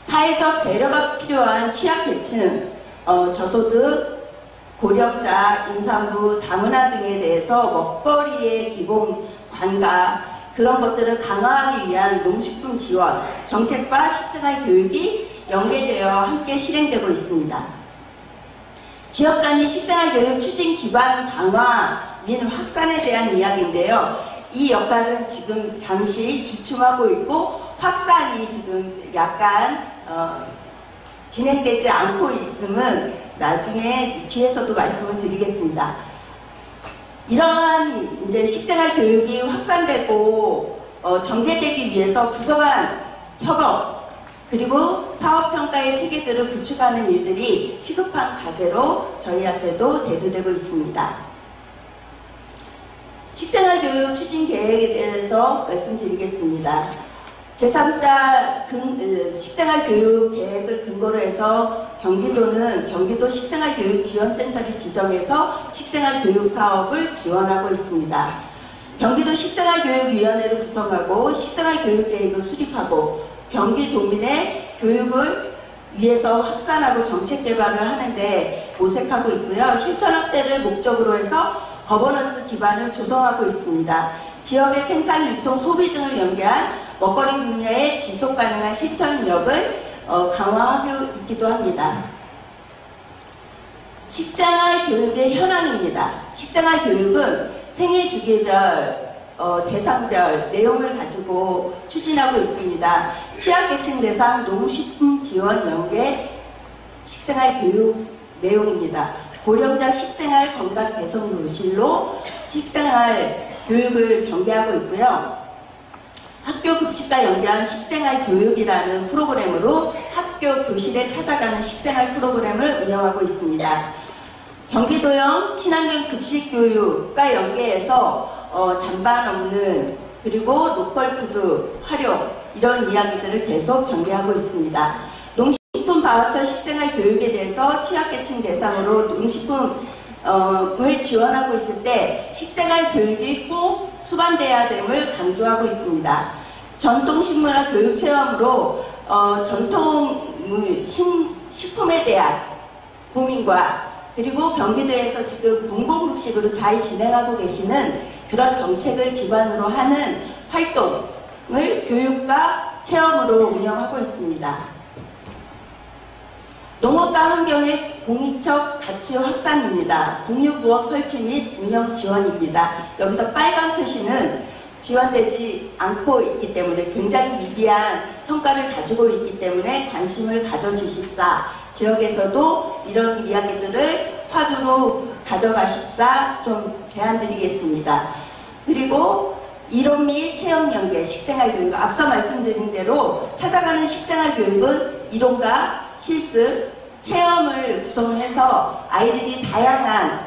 사회적 배려가 필요한 취약계층, 저소득, 고령자, 임산부, 다문화 등에 대해서 먹거리의 기본 관가 그런 것들을 강화하기 위한 농식품 지원, 정책과 식생활 교육이 연계되어 함께 실행되고 있습니다. 지역 단위 식생활 교육 추진 기반 강화 및 확산에 대한 이야기인데요. 이 역할은 지금 잠시 주춤하고 있고 확산이 지금 약간 진행되지 않고 있음은 나중에 뒤에서도 말씀을 드리겠습니다. 이러한 이제 식생활 교육이 확산되고 전개되기 위해서 구성한 협업 그리고 사업평가의 체계들을 구축하는 일들이 시급한 과제로 저희한테도 대두되고 있습니다. 식생활 교육 추진 계획에 대해서 말씀드리겠습니다. 제3자 식생활 교육 계획을 근거로 해서 경기도는 경기도 식생활 교육 지원센터를 지정해서 식생활 교육 사업을 지원하고 있습니다. 경기도 식생활 교육위원회를 구성하고 식생활 교육 계획을 수립하고 경기도민의 교육을 위해서 확산하고 정책 개발을 하는데 모색하고 있고요. 실천 확대를 목적으로 해서 거버넌스 기반을 조성하고 있습니다. 지역의 생산, 유통, 소비 등을 연계한 먹거리 분야의 지속가능한 실천력을 강화하고 있기도 합니다. 식생활 교육의 현황입니다. 식생활 교육은 생애 주기별, 대상별 내용을 가지고 추진하고 있습니다. 취약계층 대상 농식품 지원 연계 식생활 교육 내용입니다. 고령자 식생활 건강 개선 교실로 식생활 교육을 전개하고 있고요. 학교 급식과 연계한 식생활 교육이라는 프로그램으로 학교 교실에 찾아가는 식생활 프로그램을 운영하고 있습니다. 경기도형 친환경 급식 교육과 연계해서 잔반 없는 그리고 로컬 푸드 활용 이런 이야기들을 계속 전개하고 있습니다. 농식품 준바우처 식생활 교육에 대해서 취약계층 대상으로 농식품을 지원하고 있을 때 식생활 교육이 꼭 수반돼야 됨을 강조하고 있습니다. 전통식문화 교육 체험으로 전통 식품에 대한 고민과 그리고 경기도에서 지금 공공급식으로 잘 진행하고 계시는 그런 정책을 기반으로 하는 활동을 교육과 체험으로 운영하고 있습니다. 농업과 환경의 공익적 가치 확산입니다. 공유부엌 설치 및 운영 지원입니다. 여기서 빨간 표시는 지원되지 않고 있기 때문에 굉장히 미비한 성과를 가지고 있기 때문에 관심을 가져주십사. 지역에서도 이런 이야기들을 화두로 가져가십사 좀 제안드리겠습니다. 그리고 이론 및 체험 연계 식생활 교육, 앞서 말씀드린 대로 찾아가는 식생활 교육은 이론과 실습, 체험을 구성해서 아이들이 다양한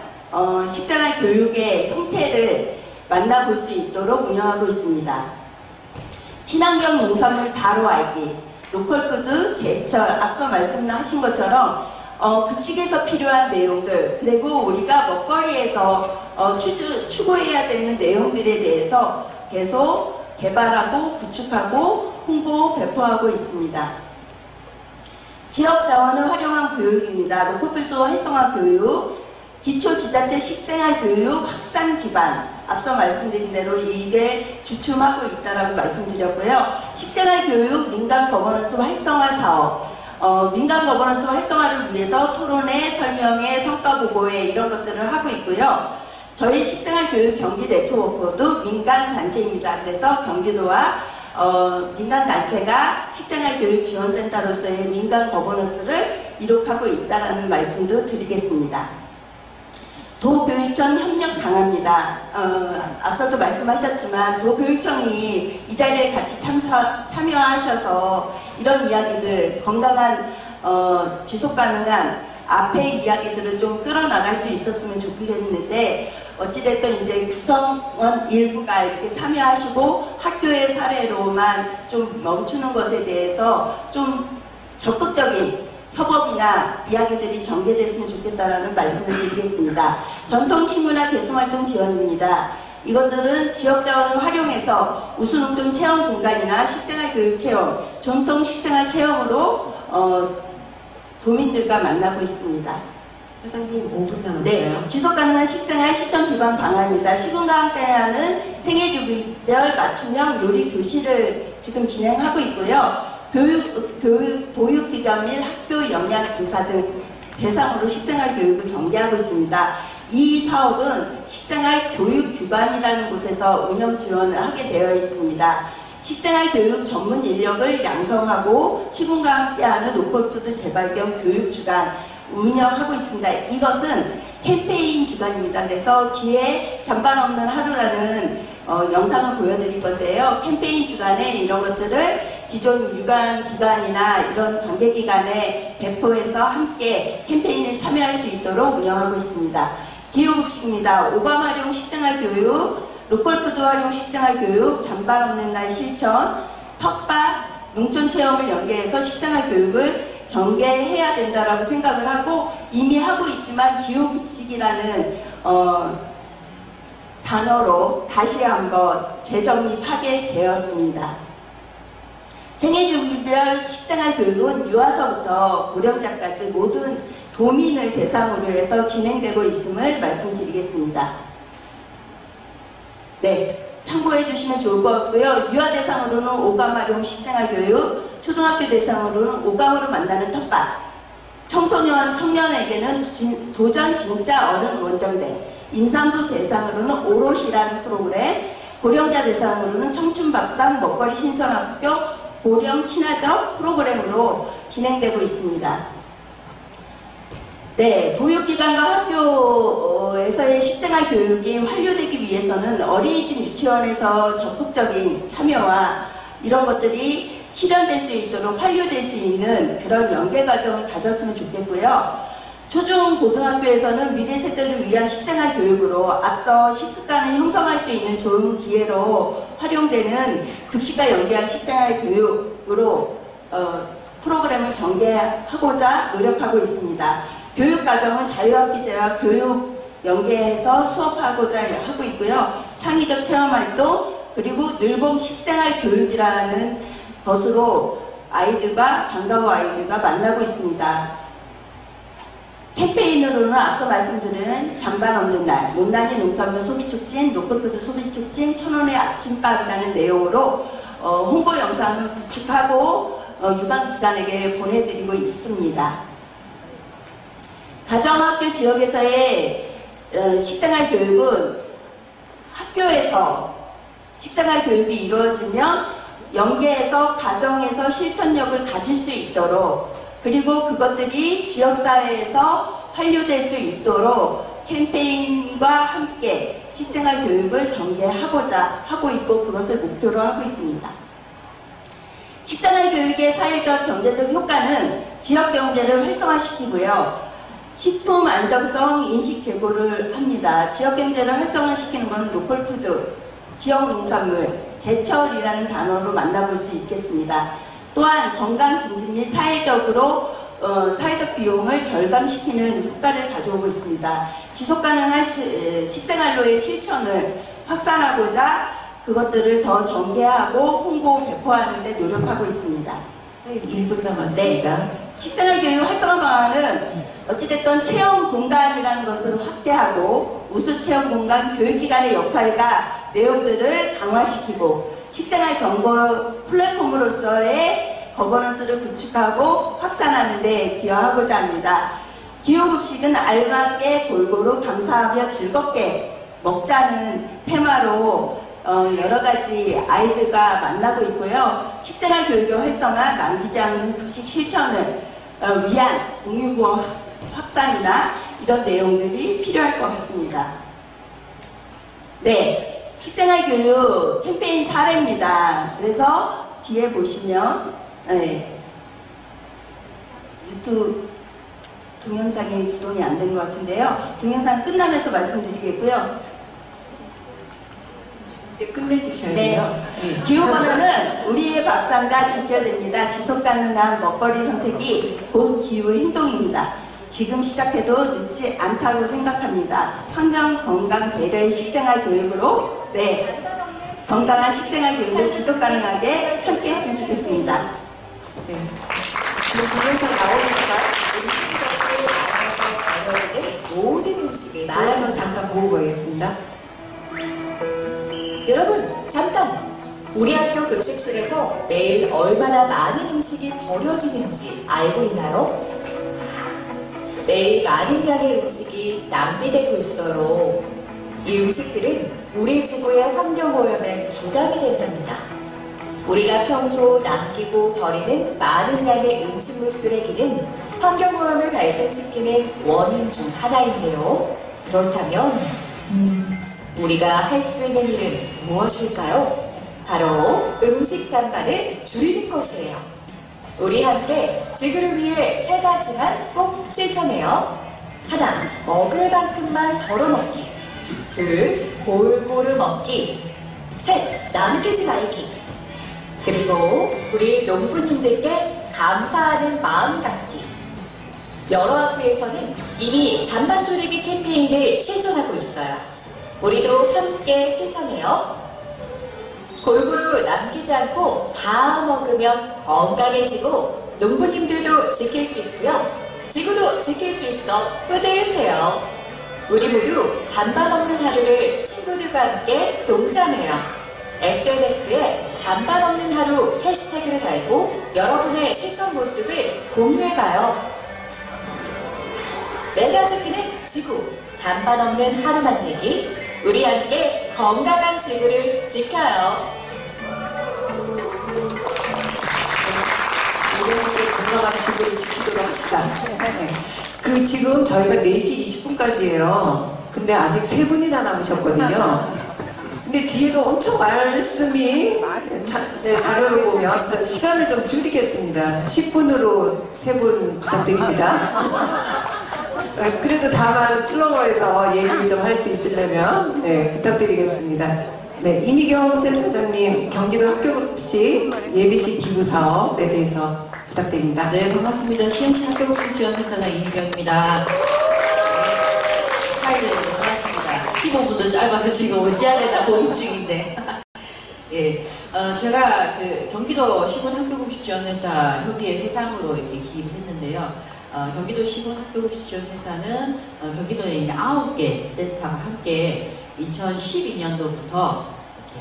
식생활 교육의 형태를 만나볼 수 있도록 운영하고 있습니다. 친환경 농산물 바로 알기, 로컬푸드, 제철, 앞서 말씀하신 것처럼 급식에서 필요한 내용들, 그리고 우리가 먹거리에서 추구해야 되는 내용들에 대해서 계속 개발하고 구축하고 홍보, 배포하고 있습니다. 지역 자원을 활용한 교육입니다. 로컬푸드 활성화 교육, 기초지자체 식생활 교육 확산 기반, 앞서 말씀드린 대로 이게 주춤하고 있다라고 말씀드렸고요. 식생활 교육 민간 거버넌스 활성화 사업, 민간 거버넌스 활성화를 위해서 토론회, 설명회, 성과 보고회 이런 것들을 하고 있고요. 저희 식생활 교육 경기 네트워크도 민간 단체입니다. 그래서 경기도와 민간 단체가 식생활 교육 지원센터로서의 민간 거버넌스를 이룩하고 있다라는 말씀도 드리겠습니다. 도교육청 협력 강화입니다. 앞서도 말씀하셨지만 도교육청이 이 자리에 같이 참여하셔서 이런 이야기들, 건강한 지속 가능한 앞의 이야기들을 좀 끌어나갈 수 있었으면 좋겠는데 어찌됐든 이제 구성원 일부가 이렇게 참여하시고 학교의 사례로만 좀 멈추는 것에 대해서 좀 적극적인 협업이나 이야기들이 전개됐으면 좋겠다라는 말씀을 드리겠습니다. 전통식문화 개성활동 지원입니다. 이것들은 지역자원을 활용해서 우수농촌 체험 공간이나 식생활 교육 체험, 전통 식생활 체험으로 도민들과 만나고 있습니다. 회장님 5분 남았어요. 네, 지속가능한 식생활 실천 기반 방안입니다. 시군과 함께하는 생애주기별 맞춤형 요리 교실을 지금 진행하고 있고요. 보육기관 및 학교 영양교사 등 대상으로 식생활 교육을 전개하고 있습니다. 이 사업은 식생활 교육기관이라는 곳에서 운영 지원을 하게 되어 있습니다. 식생활 교육 전문 인력을 양성하고 시군과 함께하는 로컬푸드 재발견 교육주간 운영하고 있습니다. 이것은 캠페인 주간입니다. 그래서 뒤에 잔반 없는 하루라는 영상을 보여드릴 건데요. 캠페인 주간에 이런 것들을 기존 유관 기관이나 이런 관계기관에 배포해서 함께 캠페인에 참여할 수 있도록 운영하고 있습니다. 기후급식입니다. 오감 활용 식생활 교육, 로컬푸드 활용 식생활 교육, 잔반 없는 날 실천, 텃밭, 농촌 체험을 연계해서 식생활 교육을 전개해야 된다라고 생각을 하고 이미 하고 있지만 기후급식이라는 단어로 다시 한번 재정립하게 되었습니다. 생애주기별 식생활 교육은 유아서부터 고령자까지 모든 도민을 대상으로 해서 진행되고 있음을 말씀드리겠습니다. 네, 참고해 주시면 좋을 것 같고요. 유아 대상으로는 오감 활용 식생활 교육, 초등학교 대상으로는 오감으로 만나는 텃밭, 청소년, 청년에게는 도전 진짜 어른 원정대, 임산부 대상으로는 오롯이라는 프로그램, 고령자 대상으로는 청춘밥상 먹거리 신선학교, 고령 친화적 프로그램으로 진행되고 있습니다. 네, 보육기관과 학교에서의 식생활 교육이 완료되기 위해서는 어린이집 유치원에서 적극적인 참여와 이런 것들이 실현될 수 있도록 완료될 수 있는 그런 연계 과정을 가졌으면 좋겠고요. 초중 고등학교에서는 미래 세대를 위한 식생활 교육으로 앞서 식습관을 형성할 수 있는 좋은 기회로 활용되는 급식과 연계한 식생활 교육으로 프로그램을 전개하고자 노력하고 있습니다. 교육과정은 자유학기제와 교육 연계해서 수업하고자 하고 있고요. 창의적 체험활동 그리고 늘봄 식생활 교육이라는 것으로 아이들과 방과후 아이들과 만나고 있습니다. 캠페인으로는 앞서 말씀드린 잔반 없는 날, 못난이 농산물 소비촉진, 로컬푸드 소비촉진, 1,000원의 아침밥이라는 내용으로 홍보 영상을 구축하고 유방기관에게 보내드리고 있습니다. 가정학교 지역에서의 식생활 교육은 학교에서 식생활 교육이 이루어지면 연계해서 가정에서 실천력을 가질 수 있도록 그리고 그것들이 지역사회에서 환류될 수 있도록 캠페인과 함께 식생활 교육을 전개하고자 하고 있고 그것을 목표로 하고 있습니다. 식생활 교육의 사회적 경제적 효과는 지역 경제를 활성화시키고요. 식품 안정성 인식 제고를 합니다. 지역 경제를 활성화시키는 것은 로컬푸드, 지역 농산물, 제철이라는 단어로 만나볼 수 있겠습니다. 또한 건강 증진 및 사회적 비용을 절감시키는 효과를 가져오고 있습니다. 지속가능한 식생활로의 실천을 확산하고자 그것들을 더 전개하고 홍보, 배포하는 데 노력하고 있습니다. 1분 남았습니다. 네. 식생활 교육 활성화 방안은 어찌됐든 체험 공간이라는 것을 확대하고 우수 체험 공간 교육기관의 역할과 내용들을 강화시키고 식생활 정보 플랫폼으로서의 거버넌스를 구축하고 확산하는 데 기여하고자 합니다. 기호급식은 알맞게 골고루 감사하며 즐겁게 먹자는 테마로 여러 가지 아이들과 만나고 있고요. 식생활 교육의 활성화, 남기지 않는 급식 실천을 위한 공유구호 확산이나 이런 내용들이 필요할 것 같습니다. 네, 식생활 교육 캠페인 사례입니다. 그래서 뒤에 보시면 유튜브 동영상이 구동이 안 된 것 같은데요. 동영상 끝나면서 말씀드리겠고요. 네, 끝내주셔야 네. 돼요. 네. 기후변화는 우리의 밥상과 지켜냅니다. 지속가능한 먹거리 선택이 곧 기후 행동입니다. 지금 시작해도 늦지 않다고 생각합니다. 환경, 건강, 배려의 식생활 교육으로 건강한 식생활 교육을 지속가능하게 함께 했으면 좋겠습니다. 네. 지금 동영상 나오니까 음식으로 나눠서 나눠지는 모든 음식을 동영상 잠깐 보고 가겠습니다. 여러분 잠깐! 우리 학교 급식실에서 매일 얼마나 많은 음식이 버려지는지 알고 있나요? 매일 많은 양의 음식이 낭비되고 있어요. 이 음식들은 우리 지구의 환경오염에 부담이 된답니다. 우리가 평소 남기고 버리는 많은 양의 음식물 쓰레기는 환경오염을 발생시키는 원인 중 하나인데요. 그렇다면 우리가 할 수 있는 일은 무엇일까요? 바로 음식 잔반을 줄이는 것이에요. 우리 함께 지구를 위해 3가지만 꼭 실천해요. 1. 먹을 만큼만 덜어먹기. 2. 골고루 먹기. 3. 남기지 말기. 그리고 우리 농부님들께 감사하는 마음 갖기. 여러 학교에서는 이미 잔반 줄이기 캠페인을 실천하고 있어요. 우리도 함께 실천해요. 골고루 남기지 않고 다 먹으면 건강해지고 농부님들도 지킬 수 있고요. 지구도 지킬 수 있어 뿌듯해요. 우리 모두 잔반 없는 하루를 친구들과 함께 동참해요. SNS에 잔반 없는 하루 해시태그를 달고 여러분의 실천 모습을 공유해봐요. 내가 지키는 지구, 잔반 없는 하루 만들기. 우리 함께 건강한 지구를 지켜요. 우리 건강한 지구를 지키도록 합시다. 그 지금 저희가 4시 20분까지예요. 근데 아직 3분이나 남으셨거든요. 근데 뒤에도 엄청 말씀이 자료를 보면 저 시간을 좀 줄이겠습니다. 10분으로 3분 부탁드립니다. 그래도 다만 플로어에서 얘기 좀 할 수 있으려면 부탁드리겠습니다. 네, 이미경 센터장님 경기도 학교급식 예비식 기부사업에 대해서 부탁드립니다. 부탁드립니다. 네, 반갑습니다. 시흥시 학교급식지원센터장 이미경입니다. 네, 사회자님 반갑습니다. 15분도 짧아서 지금 어찌해야 되나 고민 중인데. 예, 제가 그 경기도 시군 학교급식지원센터 협의회 회장으로 이렇게 기입을 했는데요. 경기도 시군 학교급식지원센터는 경기도에 있는 9개 센터가 함께 2012년도부터 이렇게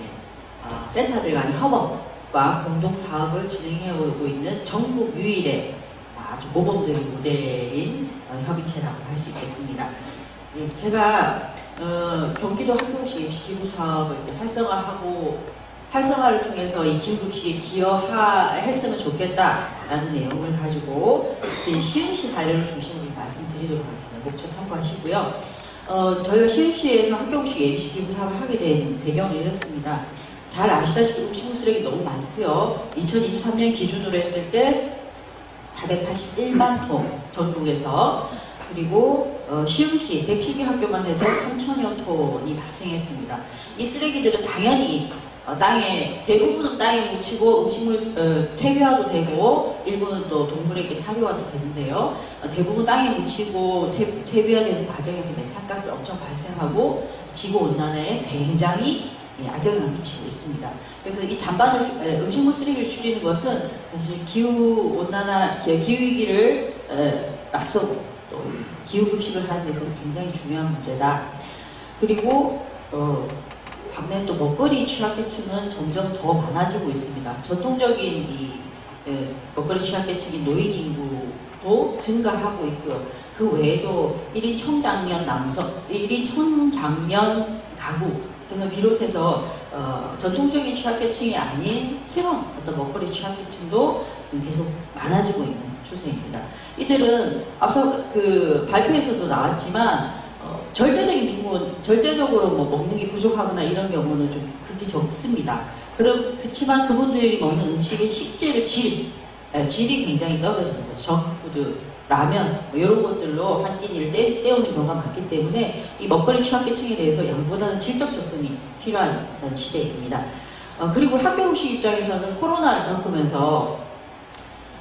센터들 간의 협업과 공동 사업을 진행해 오고 있는 전국 유일의 아주 모범적인 모델인 협의체라고 할 수 있겠습니다. 예, 제가 경기도 학교급식 임시기부 사업을 이제 활성화를 통해서 이 기후급식에 기여했으면 좋겠다라는 내용을 가지고 시흥시 사례를 중심으로 말씀드리도록 하겠습니다. 목차 참고하시고요. 저희가 시흥시에서 학교급식 임시기부 사업을 하게 된 배경은 이렇습니다. 잘 아시다시피 음식물 쓰레기 너무 많고요. 2023년 기준으로 했을 때 481만 톤 전국에서, 그리고 시흥시 107개 학교만 해도 3천여 톤이 발생했습니다. 이 쓰레기들은 당연히 대부분은 땅에 묻히고 음식물 퇴비화도 되고 일부는 또 동물에게 사료화도 되는데요. 대부분 땅에 묻히고 퇴비화되는 과정에서 메탄가스 엄청 발생하고 지구온난화에 굉장히 악영향을 미치고 있습니다. 그래서 이 음식물 쓰레기를 줄이는 것은 사실 기후위기를 맞서고 또 기후급식을 하는 데서 굉장히 중요한 문제다. 그리고 반면 또 먹거리 취약계층은 점점 더 많아지고 있습니다. 전통적인 먹거리 취약계층인 노인 인구도 증가하고 있고요. 그 외에도 1인 청장년 가구 등을 비롯해서 전통적인 취약계층이 아닌 새로운 어떤 먹거리 취약계층도 지금 계속 많아지고 있는 추세입니다. 이들은 앞서 그 발표에서도 나왔지만 절대적으로 뭐 먹는 게 부족하거나 이런 경우는 좀 극히 적습니다. 그렇지만 그분들이 먹는 음식의 식재료 질이 굉장히 떨어지는 거죠. 정크푸드, 라면 뭐 이런 것들로 한 끼니를 때우는 경우가 많기 때문에 이 먹거리 취약계층에 대해서 양보다는 질적 접근이 필요한 시대입니다. 그리고 학교급식 입장에서는 코로나를 겪으면서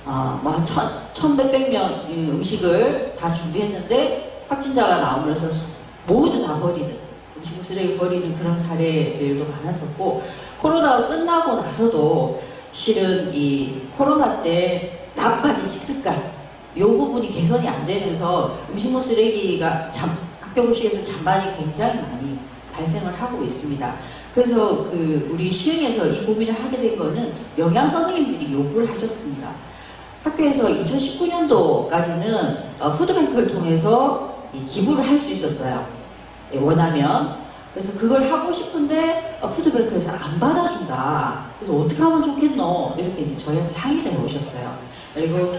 뭐 1,100명 음식을 다 준비했는데 확진자가 나오면서 모두 다 버리는, 음식물 쓰레기 버리는 그런 사례들도 많았었고, 코로나가 끝나고 나서도 실은 이 코로나 때 나뭇가지 식습관 이 부분이 개선이 안 되면서 음식물 쓰레기가 학교급식에서 잔반이 굉장히 많이 발생을 하고 있습니다. 그래서 우리 시흥에서 이 고민을 하게 된 거는 영양 선생님들이 요구를 하셨습니다. 학교에서 2019년도까지는 푸드뱅크를 통해서 기부를 할 수 있었어요. 원하면. 그래서 그걸 하고 싶은데 푸드뱅크에서 안 받아준다. 그래서 어떻게 하면 좋겠노? 이렇게 이제 저희한테 상의를 해오셨어요. 그리고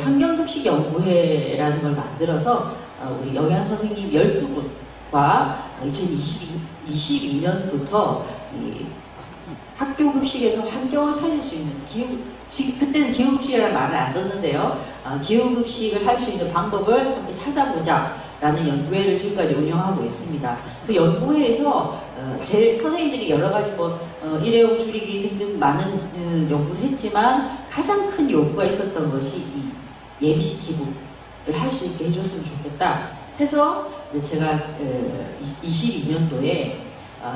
환경급식연구회라는 걸 만들어서 우리 영양 선생님 12분과 2022년부터 학교급식에서 환경을 살릴 수 있는 그때는 기후급식이라는 말을 안 썼는데요. 기후급식을 할 수 있는 방법을 함께 찾아보자 라는 연구회를 지금까지 운영하고 있습니다. 그 연구회에서 선생님들이 여러 가지 일회용 줄이기 등등 많은 연구를 했지만 가장 큰 요구가 있었던 것이 이 예비식 기부를 할 수 있게 해줬으면 좋겠다 해서 제가 22년도에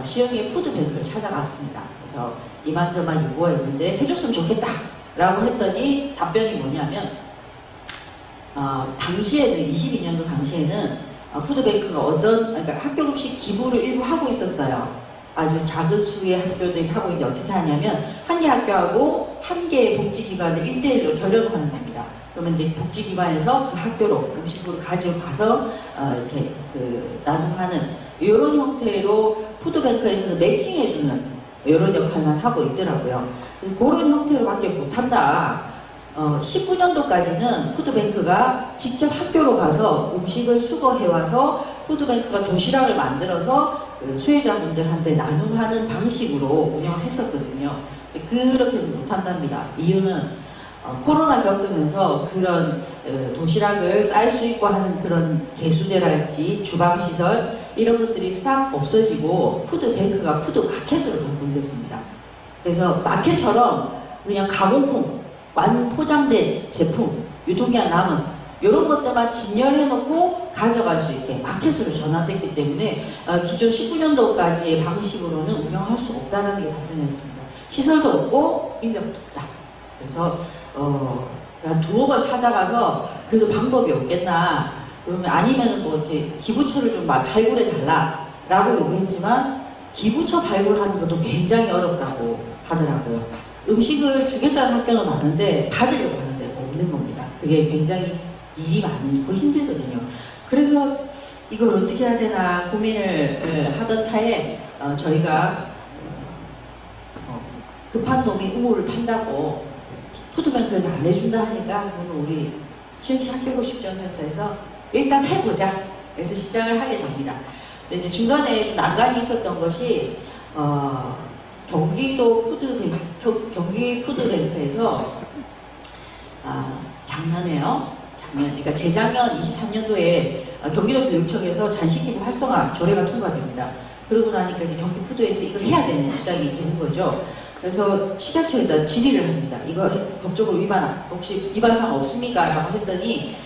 시흥의 푸드뱅크를 찾아갔습니다. 그래서 이만저만 요구가 있는데 해줬으면 좋겠다 라고 했더니 답변이 뭐냐면 당시에는 22년도 당시에는 푸드뱅크가 그러니까 학교급식 기부를 일부 하고 있었어요. 아주 작은 수의 학교들이 하고 있는데 어떻게 하냐면 한 개 학교하고 한 개의 복지기관을 1대1로 결연하는 겁니다. 그러면 이제 복지기관에서 그 학교로 음식물을 가지고 가서 이렇게 나눔하는 이런 형태로 푸드뱅크에서는 매칭해주는 이런 역할만 하고 있더라고요. 그런 형태로밖에 못한다. 19년도까지는 푸드뱅크가 직접 학교로 가서 음식을 수거해와서 푸드뱅크가 도시락을 만들어서 수혜자분들한테 나눔하는 방식으로 운영을 했었거든요. 그렇게는 못한답니다. 이유는 코로나 겪으면서 그런 도시락을 쌀 수 있고 하는 그런 개수대랄지 주방시설 이런 것들이 싹 없어지고 푸드뱅크가 푸드마켓으로 변경됐습니다. 그래서 마켓처럼 그냥 가공품 완포장된 제품, 유통기한 남은 이런 것들만 진열해놓고 가져갈 수 있게 마켓으로 전환됐기 때문에 기존 19년도까지의 방식으로는 운영할 수 없다는 게 답변이었습니다. 시설도 없고 인력도 없다. 그래서 한 두어 번 찾아가서 그래도 방법이 없겠나, 그러면 아니면은 뭐 이렇게 기부처를 좀 발굴해 달라라고 요구했지만 기부처 발굴하는 것도 굉장히 어렵다고 하더라고요. 음식을 주겠다는 학교는 많은데 받으려고 하는 데가 없는 겁니다. 그게 굉장히 일이 많고 힘들거든요. 그래서 이걸 어떻게 해야 되나 고민을 하던 차에 저희가 급한 놈이 우물을 판다고 푸드뱅크에서 안 해준다 하니까 그러면 우리 시흥시 학교고식지원센터에서 일단 해보자. 그래서 시작을 하게 됩니다. 근데 이제 중간에 좀 난관이 있었던 것이 경기 푸드뱅크에서 작년에요. 그러니까 재작년 23년도에 경기도 교육청에서 잔식기부 활성화 조례가 통과됩니다. 그러고 나니까 이제 경기푸드에서 이걸 해야 되는 입장이 되는 거죠. 그래서 식약처에다 질의를 합니다. 이거 법적으로 혹시 위반사항 없습니까? 라고 했더니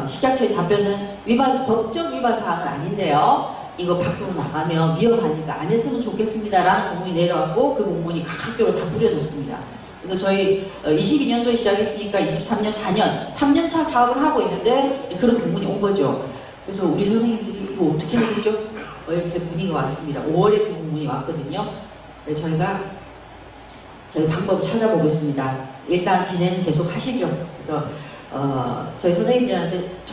식약처의 답변은 법적 위반사항은 아닌데요. 이거 밖으로 나가면 위험하니까 안 했으면 좋겠습니다. 라는 공문이 내려왔고 그 공문이 각 학교로 다 뿌려졌습니다. 그래서 저희 22년도에 시작했으니까 23년, 4년, 3년차 사업을 하고 있는데 그런 공문이 온 거죠. 그래서 우리 선생님들이 이거 어떻게 해야 되죠? 이렇게 문의가 왔습니다. 5월에 그 공문이 왔거든요. 네, 저희 방법을 찾아보겠습니다. 일단 진행은 계속 하시죠. 그래서 저희 선생님들한테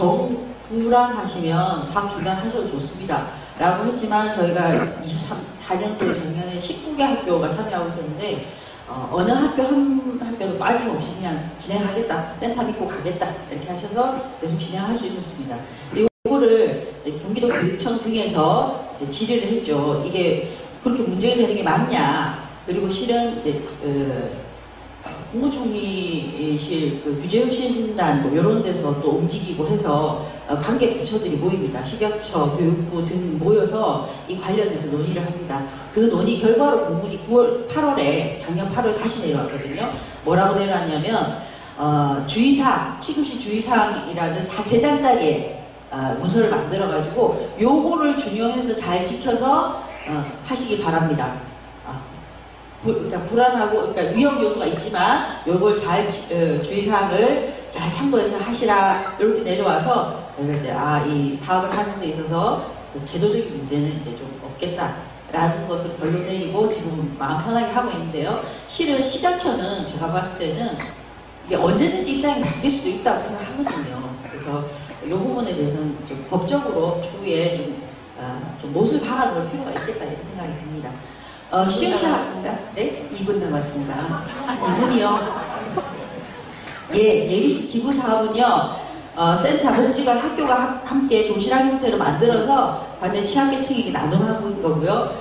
불안하시면 사업 중단하셔도 좋습니다. 라고 했지만 저희가 24년도에 작년에 19개 학교가 참여하고 있었는데 어느 학교 한 학교도 빠짐없이 그냥 진행하겠다, 센터 믿고 가겠다 이렇게 하셔서 계속 진행할 수 있었습니다. 이거를 경기도 교육청 등에서 이제 질의를 했죠. 이게 그렇게 문제가 되는 게 맞냐? 그리고 실은 이제 국무총리실 규제혁신단 뭐 이런 데서 또 움직이고 해서 관계 부처들이 모입니다. 식약처, 교육부 등 모여서 이 관련해서 논의를 합니다. 그 논의 결과로 공문이 8월에 작년 8월 다시 내려왔거든요. 뭐라고 내려왔냐면 주의사항, 취급시 주의사항이라는 3장짜리의 문서를 만들어가지고 요거를 준용해서 잘 지켜서 하시기 바랍니다. 그러니까 불안하고, 그러니까 위험 요소가 있지만 요걸 잘 주의사항을 잘 참고해서 하시라 이렇게 내려와서 이제 이 사업을 하는 데 있어서 제도적인 문제는 이제 좀 없겠다라는 것을 결론 내리고 지금 마음 편하게 하고 있는데요. 실은 식약처는 제가 봤을 때는 이게 언제든지 입장이 바뀔 수도 있다고 생각하거든요. 그래서 이 부분에 대해서는 좀 법적으로 추후에 좀 못을 박아놓을 필요가 있겠다 이런 생각이 듭니다. 시흥시 남았습니다. 네? 2분 남았습니다. 2분이요. 예, 예비식 기부 사업은요, 센터 복지관 학교가 함께 도시락 형태로 만들어서 관내 취약계층에게 나눔하고 있는 거고요.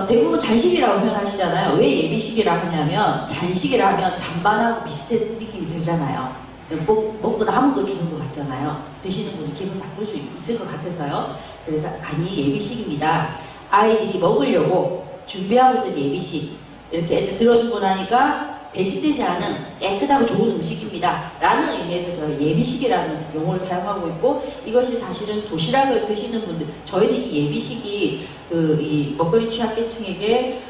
대부분 잔식이라고 표현하시잖아요. 왜 예비식이라 하냐면 잔식이라 하면 잔반하고 비슷한 느낌이 들잖아요. 먹고 남은 거 주는 것 같잖아요. 드시는 분이 기분 나쁠 수 있을 것 같아서요. 그래서 아니 예비식입니다. 아이들이 먹으려고 준비하고 있던 예비식 이렇게 애들 들어주고 나니까 배식되지 않은 깨끗하고 좋은 음식입니다 라는 의미에서 저희 예비식이라는 용어를 사용하고 있고, 이것이 사실은 도시락을 드시는 분들, 저희는 이 예비식이 이 먹거리 취약계층에게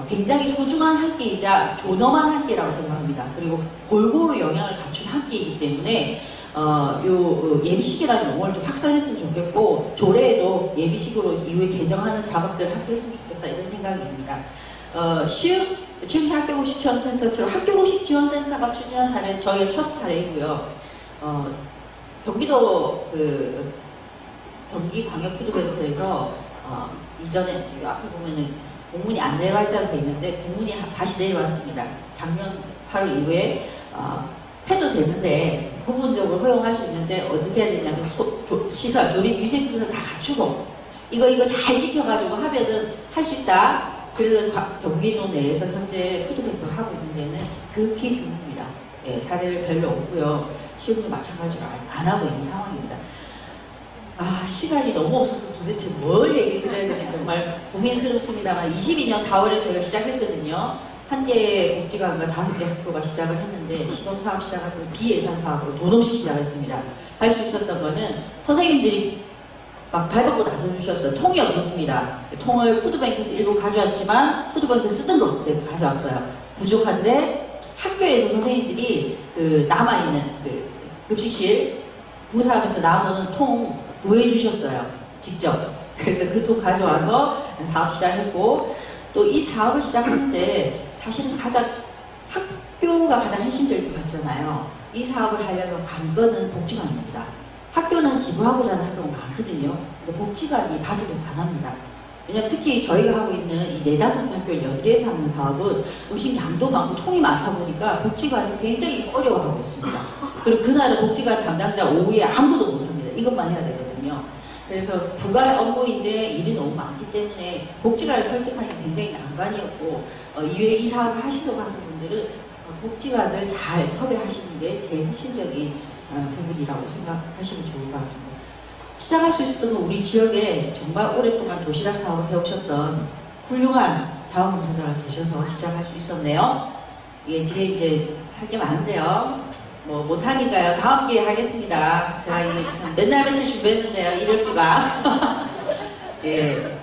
굉장히 소중한 한 끼이자 존엄한 한 끼라고 생각합니다. 그리고 골고루 영양을 갖춘 한 끼이기 때문에 예비식이라는 용어를 좀 확산했으면 좋겠고, 조례에도 예비식으로 이후에 개정하는 작업들을 함께 했으면 좋겠다 이런 생각입니다. 시흥시 학교고식 지원센터처럼 학교고식 지원센터가 추진한 사례는 저희의 첫 사례이고요. 경기도 경기광역푸드뱅크에서 이전에 앞에 보면은 공문이 안 내려와 있다고 돼 있는데 공문이 다시 내려왔습니다. 작년 8월 이후에 해도 되는데 부분적으로 허용할 수 있는데 어떻게 해야 되냐면 시설, 위생시설 다 갖추고 이거 잘 지켜가지고 하면은 할 수 있다. 그래서 경기도 내에서 현재 푸드뱅크를 하고 있는 데는 극히 드뭅니다. 예, 사례를 별로 없고요. 시흥도 마찬가지로 안 하고 있는 상황입니다. 시간이 너무 없어서 도대체 뭘 얘기 드려야 될지 정말 고민스럽습니다만 22년 4월에 저희가 시작했거든요. 1개 복지관과 5개 학교가 시작을 했는데 시범사업 시작할 때 비예산 사업으로 돈 없이 시작했습니다. 할 수 있었던 거는 선생님들이 막 발벗고 나서주셨어요. 통이 없었습니다. 통을 푸드뱅크에서 일부 가져왔지만 푸드뱅크 쓰던 거 제가 가져왔어요. 부족한데 학교에서 선생님들이 그 남아있는 그 급식실 봉사하면서 남은 통 구해주셨어요. 직접. 그래서 그 통 가져와서 사업 시작했고 또 이 사업을 시작하는데 사실은 학교가 가장 핵심적일 것 같잖아요. 이 사업을 하려면 관건은 복지관입니다. 학교는 기부하고자 하는 학교가 많거든요. 근데 복지관이 받으려고 안 합니다. 왜냐면 특히 저희가 하고 있는 이 4-5개 학교를 연계해서 하는 사업은 음식 양도 많고 통이 많다 보니까 복지관이 굉장히 어려워하고 있습니다. 그리고 그날은 복지관 담당자 오후에 아무도 못합니다. 이것만 해야 되거든요. 그래서 부가 업무인데 일이 너무 많기 때문에 복지관을 설득하는 게 굉장히 난관이었고 이후에 이 사업을 하시려고 하는 분들은 복지관을 잘 섭외하시는 게 제일 핵심적인 부분이라고 생각하시면 좋을 것 같습니다. 시작할 수 있었던 건 우리 지역에 정말 오랫동안 도시락 사업을 해오셨던 훌륭한 자원봉사자가 계셔서 시작할 수 있었네요. 예, 뒤에 이제 할 게 많은데요. 뭐 못하니까요. 다음 기회에 하겠습니다. 제가 이게 참 맨날 며칠 준비했는데요. 이럴 수가. 예.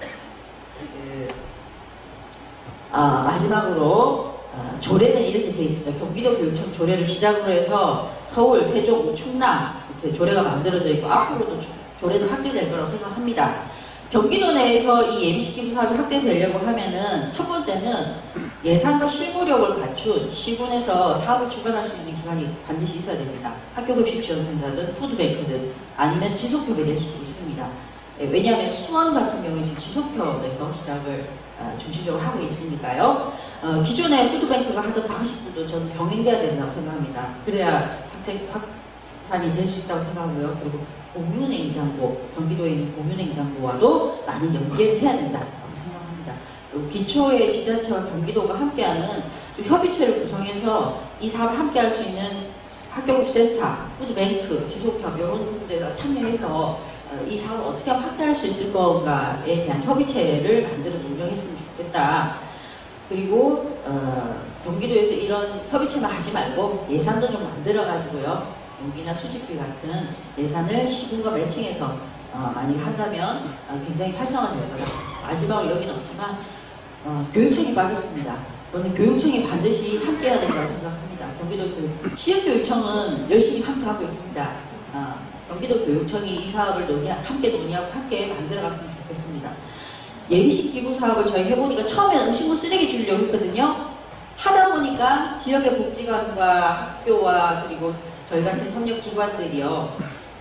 마지막으로 조례는 이렇게 되어 있습니다. 경기도 교육청 조례를 시작으로 해서 서울, 세종, 충남 이렇게 조례가 만들어져 있고 앞으로도 조례도 확대될 거라고 생각합니다. 경기도 내에서 이 예비식 기부 사업이 확대되려고 하면은 첫 번째는 예산과 실무력을 갖춘 시군에서 사업을 주관할 수 있는 기관이 반드시 있어야 됩니다. 학교급식지원센터든 푸드뱅크든 아니면 지속협이 될 수 있습니다. 왜냐하면 수원 같은 경우에 지금 지속협에서 시작을 중심적으로 하고 있으니까요. 기존의 푸드뱅크가 하던 방식들도 저는 병행돼야 된다고 생각합니다. 그래야 확산이 될 수 있다고 생각하고요. 그리고 공유냉장고, 경기도에 있는 공유냉장고와도 많은 연계를 해야 된다고 생각합니다. 그리고 기초의 지자체와 경기도가 함께하는 협의체를 구성해서 이 사업을 함께할 수 있는 학교급센터, 푸드뱅크, 지속협 이런 데가 참여해서 이 사업을 어떻게 하면 확대할 수 있을 건가에 대한 협의체를 만들어서 운영했으면 좋겠다. 그리고 경기도에서 이런 협의체만 하지 말고 예산도 좀 만들어가지고요. 용기나 수집비 같은 예산을 시군과 매칭해서 많이 한다면 굉장히 활성화될 거다. 마지막으로 여기는 없지만 교육청이 빠졌습니다. 저는 교육청이 반드시 함께해야 된다고 생각합니다. 경기도 시흥교육청은 열심히 함께하고 있습니다. 경기도 교육청이 이 사업을 함께 논의하고 함께 만들어갔으면 좋겠습니다. 예비식 기부 사업을 저희 해보니까 처음에는 음식물 쓰레기 주려고 했거든요. 하다 보니까 지역의 복지관과 학교와 그리고 저희 같은 협력기관들이요.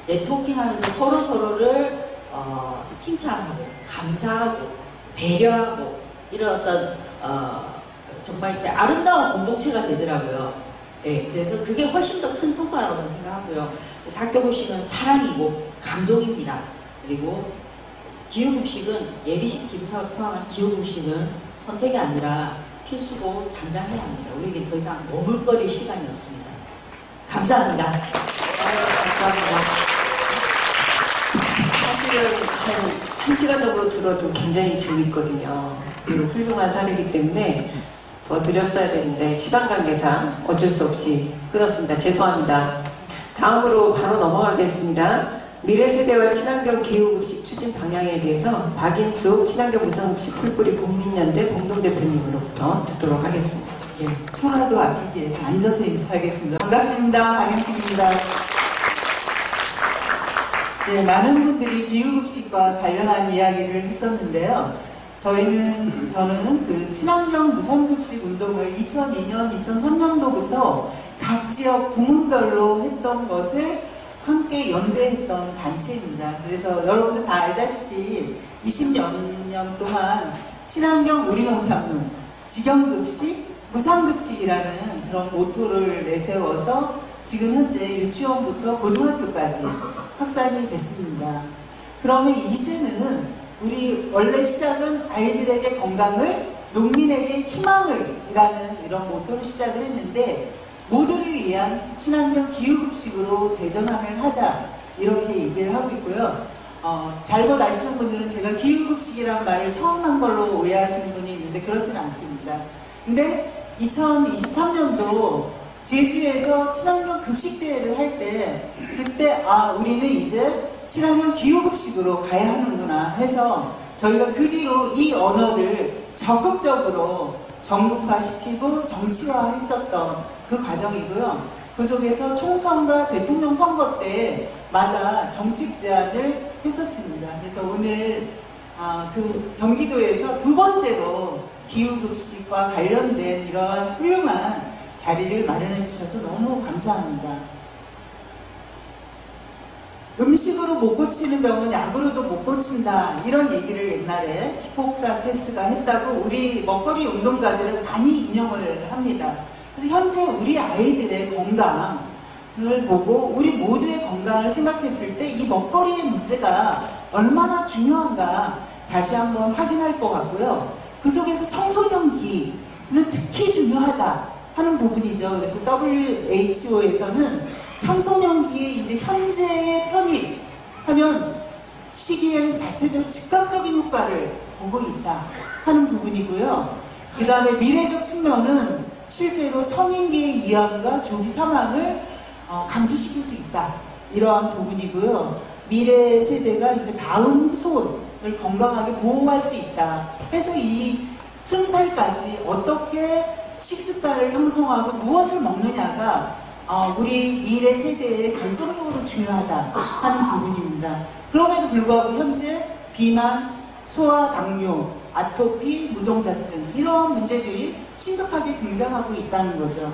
네트워킹하면서 서로서로를 칭찬하고 감사하고 배려하고 이런 어떤 정말 이렇게 아름다운 공동체가 되더라고요. 네, 그래서 그게 훨씬 더 큰 성과라고 생각하고요. 그래서 학교급식은 사랑이고 감동입니다. 그리고 기후급식은 예비식 기부사업을 포함한 기후급식은 선택이 아니라 필수고 당장 해야 합니다. 우리에게 더 이상 머물거릴 시간이 없습니다. 감사합니다. 감사합니다. 사실은 한 시간 정도 들어도 굉장히 재밌거든요. 그리고 훌륭한 사례이기 때문에 더 드렸어야 되는데 시간 관계상 어쩔 수 없이 끊었습니다. 죄송합니다. 다음으로 바로 넘어가겠습니다. 미래세대와 친환경 기후급식 추진 방향에 대해서 박인숙 친환경 무상급식 풀뿌리 국민연대 공동대표님으로부터 듣도록 하겠습니다. 예, 초라도 아끼기 위해서 앉아서 인사하겠습니다. 반갑습니다. 박인숙입니다. 네, 많은 분들이 기후급식과 관련한 이야기를 했었는데요. 저는 그 친환경 무상급식 운동을 2002년, 2003년도부터 각 지역 부문별로 했던 것을 함께 연대했던 단체입니다. 그래서 여러분들 다 알다시피 20여 년 동안 친환경 우리농산물, 직영급식, 무상급식이라는 그런 모토를 내세워서 지금 현재 유치원부터 고등학교까지 확산이 됐습니다. 그러면 이제는 우리 원래 시작은 아이들에게 건강을, 농민에게 희망을 이라는 이런 모토로 시작을 했는데 모두를 위한 친환경 기후급식으로 대전환을 하자 이렇게 얘기를 하고 있고요. 잘못 아시는 분들은 제가 기후급식이라는 말을 처음 한 걸로 오해하시는 분이 있는데 그렇지는 않습니다. 근데 2023년도 제주에서 친환경 급식대회를 할 때 그때 우리는 이제 친환경 기후급식으로 가야 하는구나 해서 저희가 그 뒤로 이 언어를 적극적으로 전국화시키고 정치화했었던 그 과정이고요. 그 속에서 총선과 대통령 선거 때마다 정책 제안을 했었습니다. 그래서 오늘 그 경기도에서 두 번째로 기후급식과 관련된 이러한 훌륭한 자리를 마련해 주셔서 너무 감사합니다. 음식으로 못 고치는 병은 약으로도 못 고친다, 이런 얘기를 옛날에 히포크라테스가 했다고 우리 먹거리 운동가들은 많이 인용을 합니다. 그래서 현재 우리 아이들의 건강을 보고 우리 모두의 건강을 생각했을 때 이 먹거리의 문제가 얼마나 중요한가 다시 한번 확인할 것 같고요. 그 속에서 청소년기는 특히 중요하다 하는 부분이죠. 그래서 WHO에서는 청소년기에 이제 현재의 편입하면 시기에는 자체적 즉각적인 효과를 보고 있다 하는 부분이고요. 그 다음에 미래적 측면은 실제로 성인기의 위암과 조기 사망을 감소시킬 수 있다, 이러한 부분이고요. 미래 세대가 이제 다음 후손을 건강하게 보호할 수 있다 해서 이 20살까지 어떻게 식습관을 형성하고 무엇을 먹느냐가 우리 미래 세대에 결정적으로 중요하다 하는 부분입니다. 그럼에도 불구하고 현재 비만, 소아, 당뇨, 아토피, 무정자증 이러한 문제들이 심각하게 등장하고 있다는 거죠.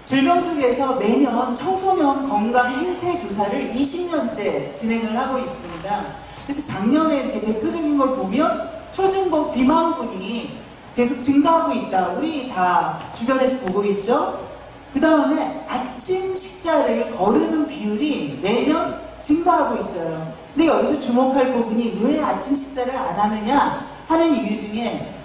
질병청에서 매년 청소년 건강 행태 조사를 20년째 진행을 하고 있습니다. 그래서 작년에 이렇게 대표적인 걸 보면 초중고 비만군이 계속 증가하고 있다. 우리 다 주변에서 보고 있죠. 그 다음에 아침 식사를 거르는 비율이 매년 증가하고 있어요. 근데 여기서 주목할 부분이 왜 아침 식사를 안 하느냐 하는 이유 중에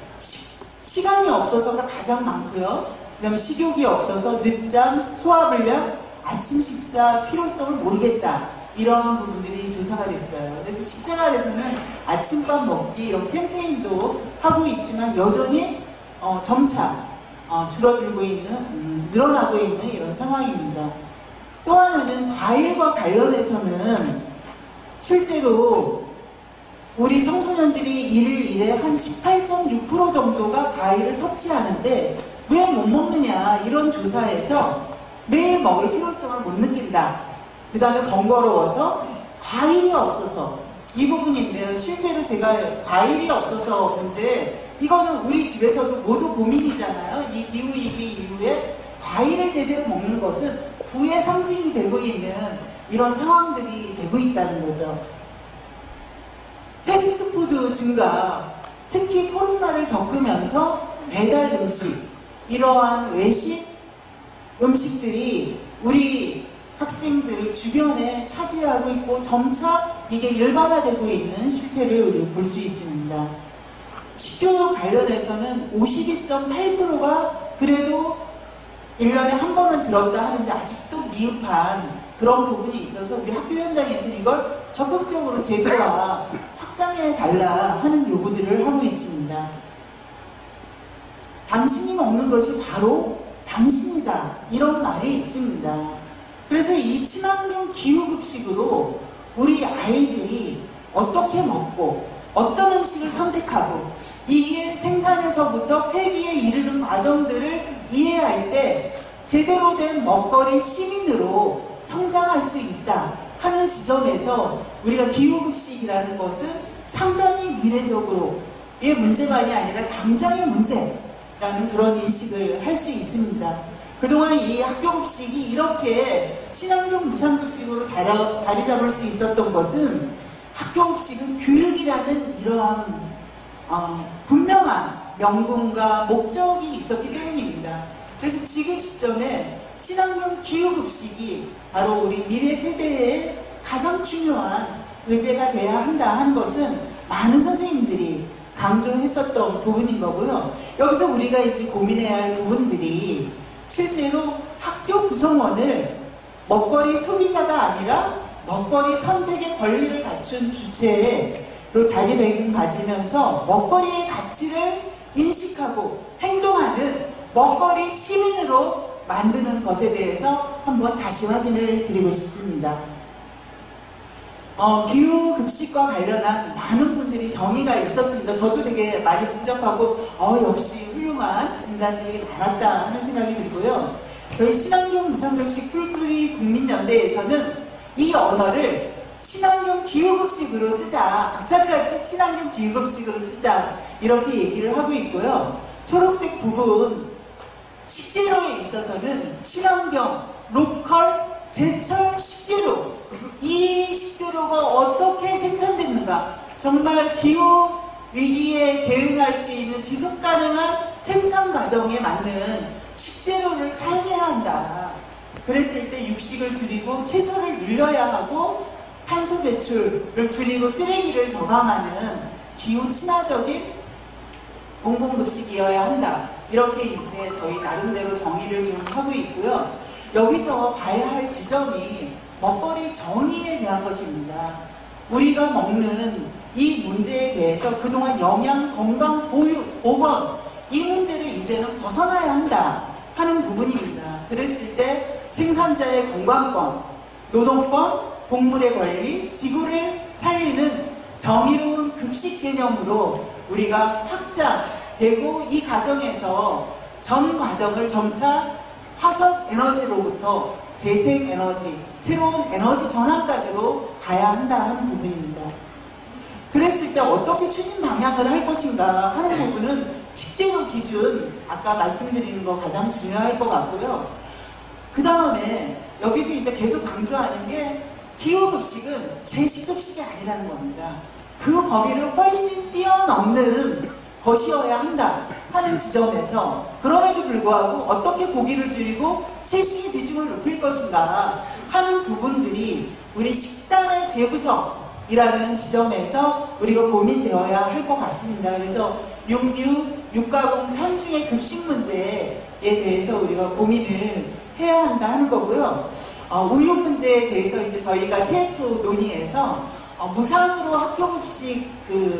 시간이 없어서가 가장 많고요. 그 다음에 식욕이 없어서 늦잠, 소화불량, 아침 식사 필요성을 모르겠다, 이런 부분들이 조사가 됐어요. 그래서 식생활에서는 아침밥 먹기 이런 캠페인도 하고 있지만 여전히 점차 줄어들고 있는, 늘어나고 있는 이런 상황입니다. 또 하나는 과일과 관련해서는 실제로 우리 청소년들이 일일에 한 18.6% 정도가 과일을 섭취하는데 왜 못 먹느냐, 이런 조사에서 매일 먹을 필요성을 못 느낀다. 그 다음에 번거로워서, 과일이 없어서, 이 부분인데요. 실제로 제가 과일이 없어서 문제, 이거는 우리 집에서도 모두 고민이잖아요. 이 기후위기 이후에 과일을 제대로 먹는 것은 부의 상징이 되고 있는 이런 상황들이 되고 있다는 거죠. 패스트푸드 증가, 특히 코로나를 겪으면서 배달 음식, 이러한 외식 음식들이 우리 학생들을 주변에 차지하고 있고 점차 이게 일반화되고 있는 실태를 볼 수 있습니다. 식교육 관련해서는 52.8%가 그래도 1년에 한 번은 들었다 하는데 아직도 미흡한 그런 부분이 있어서 우리 학교 현장에서 이걸 적극적으로 제도화 확장해 달라 하는 요구들을 하고 있습니다. 당신이 먹는 것이 바로 당신이다, 이런 말이 있습니다. 그래서 이 친환경 기후급식으로 우리 아이들이 어떻게 먹고 어떤 음식을 선택하고 이게 생산에서부터 폐기에 이르는 과정들을 이해할 때 제대로 된 먹거리 시민으로 성장할 수 있다 하는 지점에서 우리가 기후급식이라는 것은 상당히 미래적으로의 문제만이 아니라 당장의 문제라는 그런 인식을 할 수 있습니다. 그동안 이 학교급식이 이렇게 친환경 무상급식으로 자리 잡을 수 있었던 것은 학교급식은 교육이라는 이러한 분명한 명분과 목적이 있었기 때문입니다. 그래서 지금 시점에 친환경 기후급식이 바로 우리 미래 세대의 가장 중요한 의제가 돼야 한다 하는 것은 많은 선생님들이 강조했었던 부분인 거고요. 여기서 우리가 이제 고민해야 할 부분들이 실제로 학교 구성원을 먹거리 소비자가 아니라 먹거리 선택의 권리를 갖춘 주체로 자리매김 가지면서 먹거리의 가치를 인식하고 행동하는 먹거리 시민으로 만드는 것에 대해서 한번 다시 확인을 드리고 싶습니다. 기후급식과 관련한 많은 분들이 정의가 있었습니다. 저도 되게 많이 복잡하고 역시 훌륭한 진단들이 많았다 하는 생각이 들고요. 저희 친환경 무상급식 풀뿌리 국민연대에서는 이 언어를 친환경 기후급식으로 쓰자, 악착같이 친환경 기후급식으로 쓰자, 이렇게 얘기를 하고 있고요. 초록색 부분 식재료에 있어서는 친환경, 로컬, 제철 식재료, 이 식재료가 어떻게 생산됐는가, 정말 기후 위기에 대응할 수 있는 지속 가능한 생산 과정에 맞는 식재료를 사용해야 한다. 그랬을 때 육식을 줄이고 채소를 늘려야 하고 탄소 배출을 줄이고 쓰레기를 저감하는 기후 친화적인 공공급식이어야 한다. 이렇게 이제 저희 나름대로 정의를 좀 하고 있고요. 여기서 봐야 할 지점이 먹거리 정의에 대한 것입니다. 우리가 먹는 이 문제에 대해서 그동안 영양, 건강, 보건 이 문제를 이제는 벗어나야 한다 하는 부분입니다. 그랬을 때 생산자의 건강권, 노동권, 동물의 권리, 지구를 살리는 정의로운 급식 개념으로 우리가 확장되고, 이 과정에서 전 과정을 점차 화석 에너지로부터 재생 에너지, 새로운 에너지 전환까지로 가야 한다 하는 부분입니다. 그랬을 때 어떻게 추진 방향을 할 것인가 하는 부분은 식재료 기준, 아까 말씀드리는 거 가장 중요할 것 같고요. 그 다음에 여기서 이제 계속 강조하는 게 기후급식은 제식급식이 아니라는 겁니다. 그 범위를 훨씬 뛰어넘는 것이어야 한다 하는 지점에서, 그럼에도 불구하고 어떻게 고기를 줄이고 채식의 비중을 높일 것인가 하는 부분들이 우리 식단의 재구성이라는 지점에서 우리가 고민되어야 할 것 같습니다. 그래서 육가공 편중의 급식 문제에 대해서 우리가 고민을 해야 한다 하는 거고요. 우유 문제에 대해서 이제 저희가 TF 논의에서 무상으로 학교급식,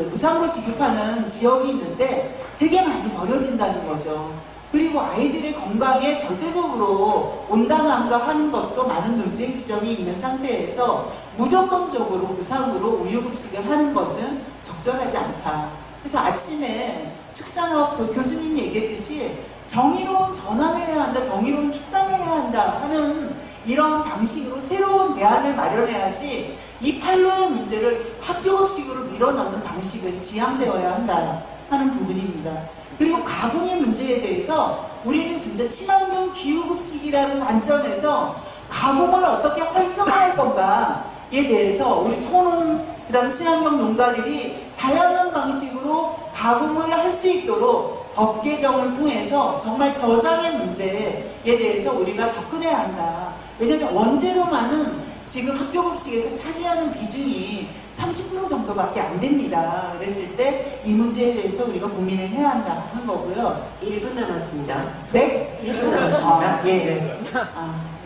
무상으로 지급하는 지역이 있는데 되게 많이 버려진다는 거죠. 그리고 아이들의 건강에 절대적으로 온당한가 하는 것도 많은 논쟁 지점이 있는 상태에서 무조건적으로 무상으로 우유급식을 하는 것은 적절하지 않다. 그래서 아침에 축산업 교수님이 얘기했듯이 정의로운 전환을 해야 한다, 정의로운 축산을 해야 한다 하는 이런 방식으로 새로운 대안을 마련해야지 이 판로의 문제를 학교급식으로 밀어넣는 방식은 지양되어야 한다 하는 부분입니다. 그리고 가공의 문제에 대해서 우리는 진짜 친환경 기후급식이라는 관점에서 가공을 어떻게 활성화할 건가에 대해서 우리 소농, 그 다음 친환경 농가들이 다양한 방식으로 가공을 할 수 있도록 법 개정을 통해서 정말 저장의 문제에 대해서 우리가 접근해야 한다. 왜냐하면 원재료만은 지금 학교급식에서 차지하는 비중이 30% 정도밖에 안 됩니다. 그랬을 때 이 문제에 대해서 우리가 고민을 해야 한다 하는 거고요. 1분 남았습니다. 네? 1분 남았습니다. 예.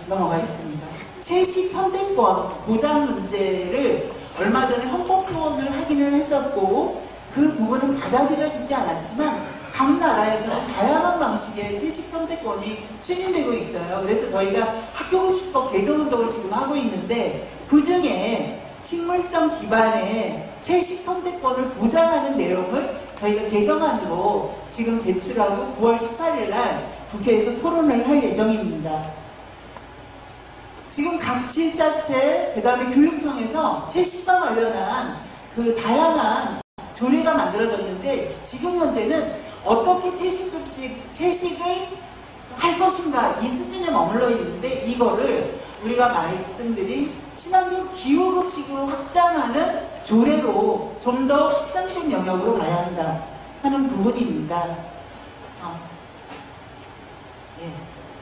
넘어가겠습니다. 채식 선택권 보장 문제를 얼마 전에 헌법 소원을 확인을 했었고, 그 부분은 받아들여지지 않았지만 각 나라에서는 다양한 방식의 채식 선택권이 추진되고 있어요. 그래서 저희가 학교급식법 개정 운동을 지금 하고 있는데, 그 중에 식물성 기반의 채식 선택권을 보장하는 내용을 저희가 개정안으로 지금 제출하고 9월 18일 날 국회에서 토론을 할 예정입니다. 지금 각 지자체, 그 다음에 교육청에서 채식과 관련한 그 다양한 조례가 만들어졌는데, 지금 현재는 어떻게 채식을 할 것인가 이 수준에 머물러 있는데, 이거를 우리가 말씀드린 친환경 기후급식으로 확장하는 조례로 좀 더 확장된 영역으로 가야 한다 하는 부분입니다.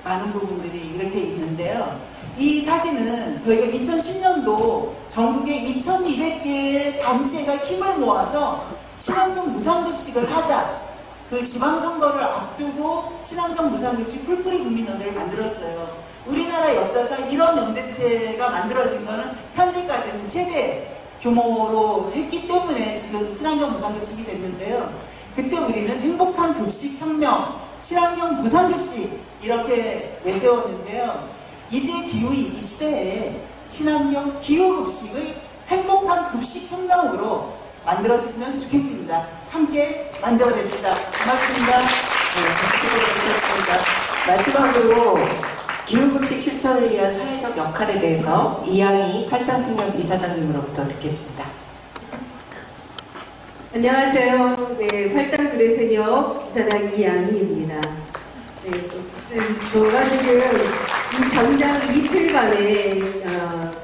많은 부분들이 이렇게 있는데요. 이 사진은 저희가 2010년도 전국에 2200개의 단체가 힘을 모아서 친환경 무상급식을 하자, 그 지방선거를 앞두고 친환경 무상급식 풀뿌리 국민연대를 만들었어요. 우리나라 역사상 이런 연대체가 만들어진 거는 현재까지는 최대 규모로 했기 때문에 지금 친환경 무상급식이 됐는데요. 그때 우리는 행복한 급식혁명, 친환경 무상급식 이렇게 내세웠는데요. 이제 기후위기 시대에 친환경 기후급식을 행복한 급식혁명으로 만들었으면 좋겠습니다. 함께 만들어냅시다. 고맙습니다. 네, 마지막으로 기후급식 실천을 위한 사회적 역할에 대해서 이양희 팔당생명 이사장님으로부터 듣겠습니다. 안녕하세요. 네, 팔당두레세역 이사장 이양희입니다. 네, 제가 지금 이 장장 이틀간의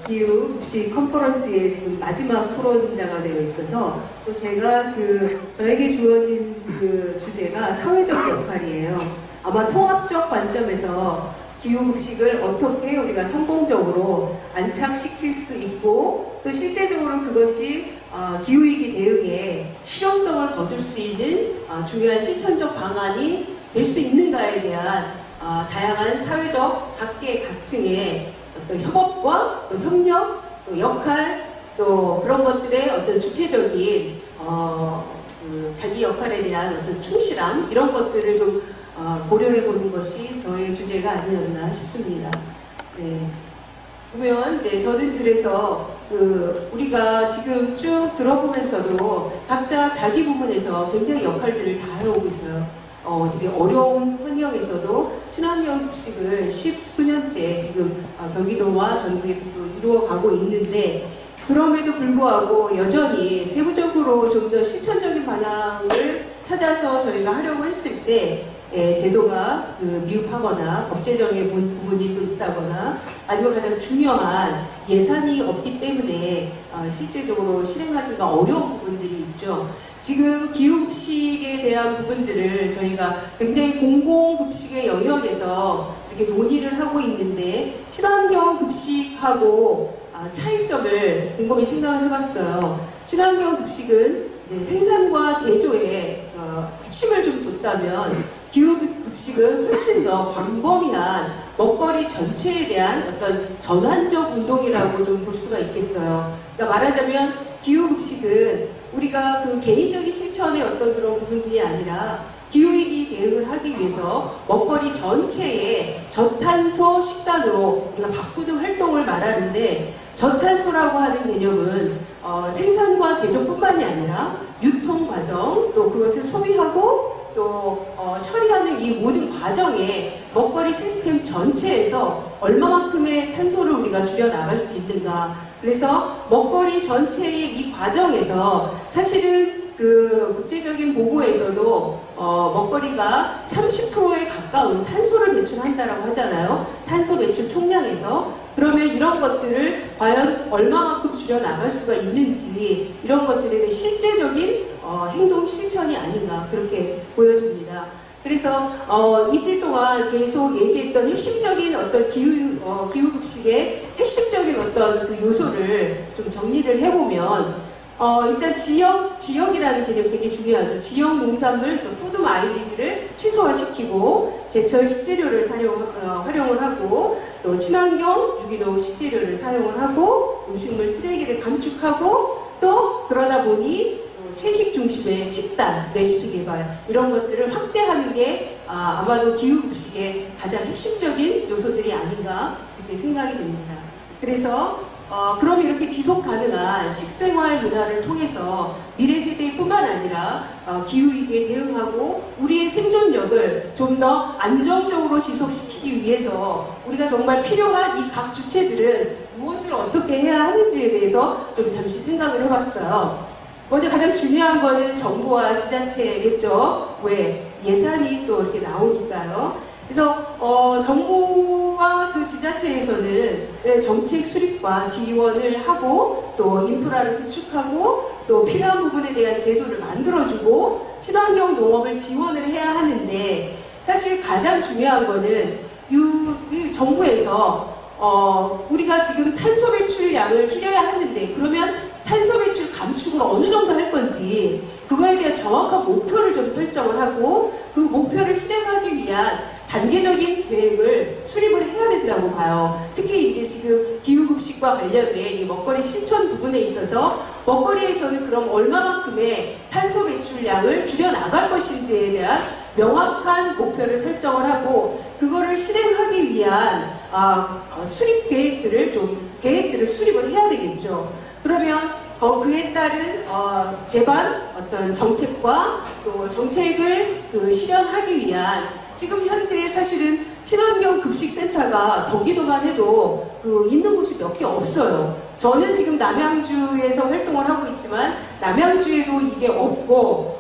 기후급식 컨퍼런스의 지금 마지막 토론자가 되어 있어서 또 제가 저에게 주어진 그 주제가 사회적 역할이에요. 아마 통합적 관점에서 기후급식을 어떻게 우리가 성공적으로 안착시킬 수 있고 또 실제적으로 그것이 기후위기 대응에 실효성을 거둘 수 있는 중요한 실천적 방안이 될 수 있는가에 대한 다양한 사회적 각계각층의 어떤 협업과 또 협력, 또 역할, 또 그런 것들의 어떤 주체적인 자기 역할에 대한 어떤 충실함 이런 것들을 좀 고려해 보는 것이 저의 주제가 아니었나 싶습니다. 네. 보면 이제 저는 그래서 우리가 지금 쭉 들어보면서도 각자 자기 부분에서 굉장히 역할들을 다 해오고 있어요. 되게 어려운 환경에서도 친환경 급식을 10수년째 지금 경기도와 전국에서도 이루어가고 있는데 그럼에도 불구하고 여전히 세부적으로 좀 더 실천적인 방향을 찾아서 저희가 하려고 했을 때 제도가 미흡하거나 법제적인 부분이 또 있다거나 아니면 가장 중요한 예산이 없기 때문에 실제적으로 실행하기가 어려운 부분들이 있죠. 지금 기후급식에 대한 부분들을 저희가 굉장히 공공급식의 영역에서 이렇게 논의를 하고 있는데 친환경 급식하고 차이점을 곰곰이 생각을 해봤어요. 친환경 급식은 이제 생산과 제조에 핵심을 좀 줬다면 기후급식은 훨씬 더 광범위한 먹거리 전체에 대한 어떤 전환적 운동이라고 좀 볼 수가 있겠어요. 그러니까 말하자면 기후급식은 우리가 개인적인 실천의 어떤 그런 부분들이 아니라 기후위기 대응을 하기 위해서 먹거리 전체에 저탄소 식단으로 우리가 바꾸는 활동을 말하는데 저탄소라고 하는 개념은 생산과 제조뿐만이 아니라 유통 과정 또 그것을 소비하고 또 처리하는 이 모든 과정에 먹거리 시스템 전체에서 얼마만큼의 탄소를 우리가 줄여 나갈 수 있는가. 그래서 먹거리 전체의 이 과정에서 사실은 국제적인 보고에서도 먹거리가 30%에 가까운 탄소를 배출한다라고 하잖아요. 탄소 배출 총량에서. 그러면 이런 것들을 과연 얼마만큼 줄여 나갈 수가 있는지 이런 것들에 대해 실제적인 행동 실천이 아닌가 그렇게 보여집니다. 그래서 이틀 동안 계속 얘기했던 핵심적인 어떤 기후급식의 핵심적인 어떤 그 요소를 좀 정리를 해보면 일단 지역이라는 개념이 되게 중요하죠. 지역 농산물, 그래서 푸드 마일리지를 최소화시키고 제철 식재료를 활용을 하고 또 친환경 유기농 식재료를 사용을 하고 음식물 쓰레기를 감축하고 또 그러다 보니 채식 중심의 식단, 레시피 개발 이런 것들을 확대하는 게 아마도 기후급식의 가장 핵심적인 요소들이 아닌가 이렇게 생각이 됩니다. 그래서 그럼 이렇게 지속 가능한 식생활 문화를 통해서 미래 세대뿐만 아니라 기후위기에 대응하고 우리의 생존력을 좀 더 안정적으로 지속시키기 위해서 우리가 정말 필요한 이 각 주체들은 무엇을 어떻게 해야 하는지에 대해서 좀 잠시 생각을 해봤어요. 먼저 가장 중요한 거는 정부와 지자체겠죠. 왜? 예산이 또 이렇게 나오니까요. 그래서 정부와 그 지자체에서는 정책 수립과 지원을 하고 또 인프라를 구축하고 또 필요한 부분에 대한 제도를 만들어주고 친환경 농업을 지원을 해야 하는데 사실 가장 중요한 거는 정부에서 우리가 지금 탄소 배출량을 줄여야 하는데 그러면 탄소 배출 감축을 어느 정도 할 건지 그거에 대한 정확한 목표를 좀 설정을 하고 그 목표를 실행하기 위한 단계적인 계획을 수립을 해야 된다고 봐요. 특히 이제 지금 기후급식과 관련된 이 먹거리 실천 부분에 있어서 먹거리에서는 그럼 얼마만큼의 탄소 배출량을 줄여나갈 것인지에 대한 명확한 목표를 설정을 하고 그거를 실행하기 위한 수립 계획들을 수립을 해야 되겠죠. 그러면 그에 따른 제반 어떤 정책과 또 정책을 실현하기 위한 지금 현재 사실은 친환경 급식센터가 경기도만 해도 있는 곳이 몇 개 없어요. 저는 지금 남양주에서 활동을 하고 있지만 남양주에도 이게 없고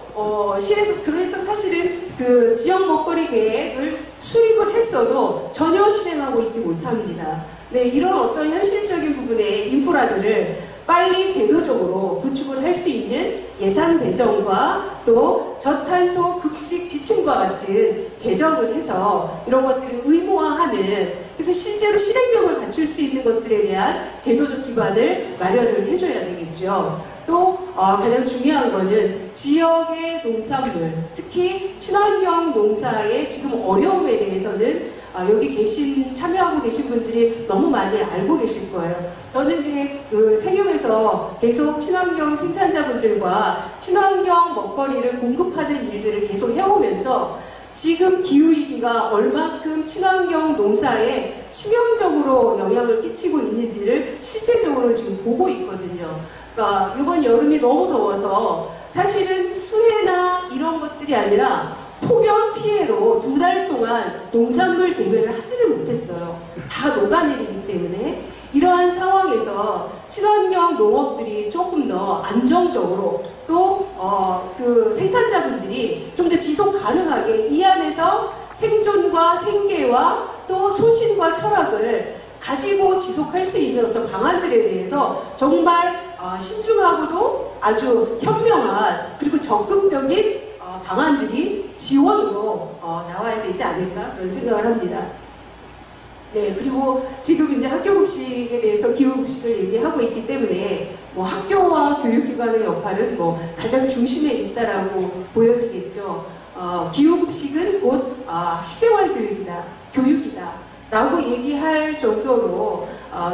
그래서 사실은 지역 먹거리 계획을 수립을 했어도 전혀 실행하고 있지 못합니다. 네, 이런 어떤 현실적인 부분의 인프라들을 빨리 제도적으로 구축을 할 수 있는 예산 배정과 또 저탄소 급식 지침과 같은 제정을 해서 이런 것들을 의무화하는 그래서 실제로 실행력을 갖출 수 있는 것들에 대한 제도적 기반을 마련을 해줘야 되겠죠. 또 가장 중요한 거는 지역의 농산물, 특히 친환경 농사의 지금 어려움에 대해서는 여기 참여하고 계신 분들이 너무 많이 알고 계실 거예요. 저는 이제 생협에서 계속 친환경 생산자분들과 친환경 먹거리를 공급하는 일들을 계속 해오면서 지금 기후위기가 얼마큼 친환경 농사에 치명적으로 영향을 끼치고 있는지를 실제적으로 지금 보고 있거든요. 그러니까 이번 여름이 너무 더워서 사실은 수해나 이런 것들이 아니라 폭염 피해로 2달 동안 농산물 재배를 하지를 못했어요. 다 녹아내리기 때문에 이러한 상황에서 친환경 농업들이 조금 더 안정적으로 또 생산자분들이 좀 더 지속 가능하게 이 안에서 생존과 생계와 또 소신과 철학을 가지고 지속할 수 있는 어떤 방안들에 대해서 정말 신중하고도 아주 현명한 그리고 적극적인 방안들이 지원으로 나와야 되지 않을까 그런 생각을 합니다. 네, 그리고 지금 이제 학교급식에 대해서 기후급식을 얘기하고 있기 때문에 학교와 교육기관의 역할은 가장 중심에 있다라고 보여지겠죠. 기후급식은 곧 식생활 교육이다 라고 얘기할 정도로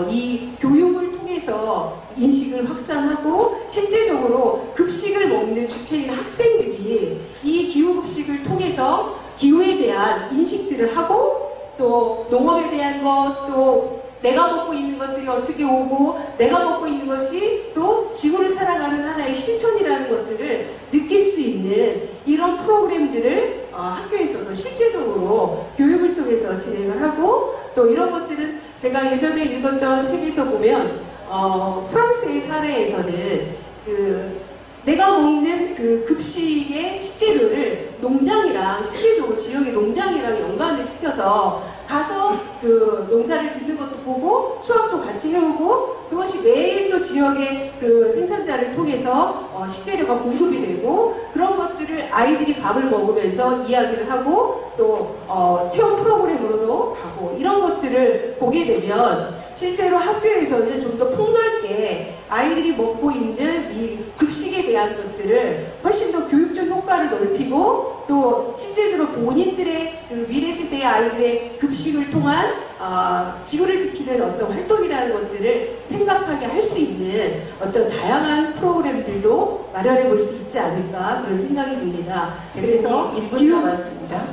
이 교육을 통해서 인식을 확산하고 실제적으로 급식을 먹는 주체인 학생들이 이 기후급식을 통해서 기후에 대한 인식들을 하고 또 농업에 대한 것, 또 내가 먹고 있는 것들이 어떻게 오고 내가 먹고 있는 것이 또 지구를 살아가는 하나의 실천이라는 것들을 느낄 수 있는 이런 프로그램들을 학교에서도 실제적으로 교육을 통해서 진행을 하고 또 이런 것들은 제가 예전에 읽었던 책에서 보면 프랑스의 사례에서는 내가 먹는 급식의 식재료를 농장이랑 실제적으로 지역의 농장이랑 연관을 시켜서 가서 농사를 짓는 것도 보고 수확도 같이 해오고 그것이 매일 또 지역의 생산자를 통해서 식재료가 공급이 되고 그런 것들을 아이들이 밥을 먹으면서 이야기를 하고 또 체험 프로그램으로도 가고 이런 것들을 보게 되면 실제로 학교에서는 좀 더 폭넓게 아이들이 먹고 있는 이 급식에 대한 것들을 훨씬 더 교육적 효과를 넓히고 또 실제로 본인들의 미래 세대의 아이들의 급식을 통한 지구를 지키는 어떤 활동이라는 것들을 생각하게 할 수 있는 어떤 다양한 프로그램들도 마련해 볼 수 있지 않을까 그런 생각이 듭니다. 그래서 1분 남았습니다.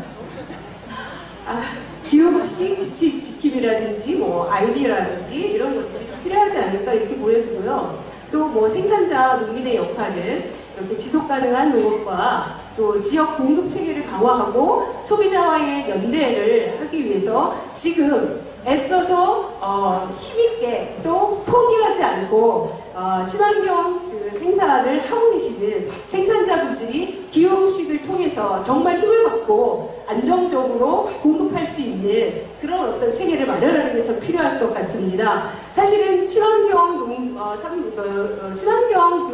기후급식 지킴이라든지 아이디어라든지 이런 것들이 필요하지 않을까 이렇게 보여지고요. 또 생산자 농민의 역할은 이렇게 지속가능한 농업과 또 지역 공급 체계를 강화하고 소비자와의 연대를 하기 위해서 지금 애써서 힘있게 또 포기하지 않고 친환경 생산을 하고 계시는 생산자분들이 기후급식을 통해서 정말 힘을 받고 안정적으로 공급할 수 있는 그런 어떤 체계를 마련하는 게 참 필요할 것 같습니다. 사실은 친환경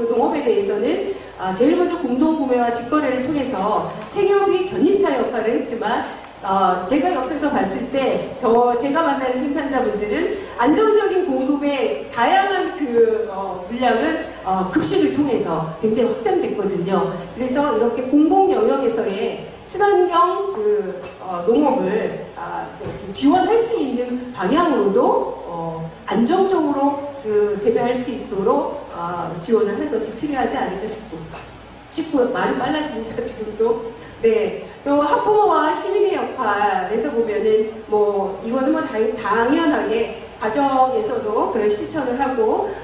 농업에 대해서는 제일 먼저 공동구매와 직거래를 통해서 생협이 견인차 역할을 했지만 제가 옆에서 봤을 때 제가 만나는 생산자분들은 안정적인 공급의 다양한 물량은 급식을 통해서 굉장히 확장됐거든요. 그래서 이렇게 공공 영역에서의 친환경 농업을 지원할 수 있는 방향으로도 안정적으로 재배할 수 있도록 지원을 하는 것이 필요하지 않을까 싶고 말이 빨라지니까 지금도 네. 또 학부모와 시민의 역할에서 보면은 뭐 이거는 뭐 당연하게 가정에서도 그런 실천을 하고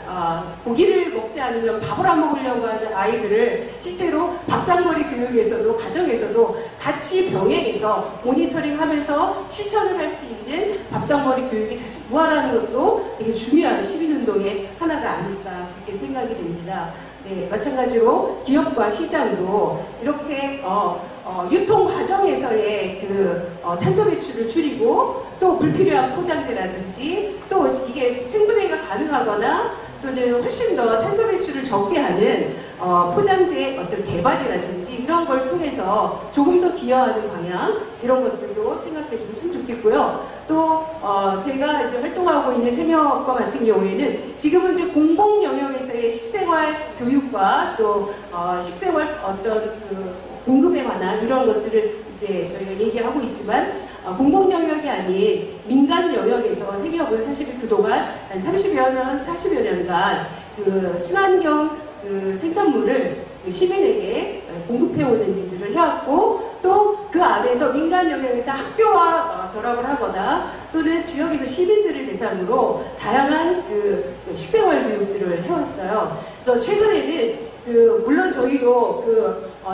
고기를 먹지 않으면 밥을 안 먹으려고 하는 아이들을 실제로 밥상머리 교육에서도 가정에서도 같이 병행해서 모니터링하면서 실천을 할 수 있는 밥상머리 교육이 다시 부활하는 것도 되게 중요한 시민운동의 하나가 아닐까 그렇게 생각이 됩니다. 네, 마찬가지로 기업과 시장도 이렇게 유통 과정에서의 탄소 배출을 줄이고 또 불필요한 포장재라든지 또 이게 생분해가 가능하거나 또는 훨씬 더 탄소 배출을 적게 하는 포장재 어떤 개발이라든지 이런 걸 통해서 조금 더 기여하는 방향 이런 것들도 생각해 주면 좋겠고요. 또 제가 이제 활동하고 있는 세미업과 같은 경우에는 지금은 이제 공공 영역에서의 식생활 교육과 또 식생활 어떤 공급에 관한 이런 것들을 이제 저희가 얘기하고 있지만 공공 영역이 아닌 민간 영역에서 세미업은 사실 그동안 한 30여 년, 40여 년간 친환경 생산물을 시민에게 공급해오는 일들을 해왔고 또 그 안에서 민간 영역에서 학교와 결합을 하거나 또는 지역에서 시민들을 대상으로 다양한 식생활 교육들을 해왔어요. 그래서 최근에는 물론 저희도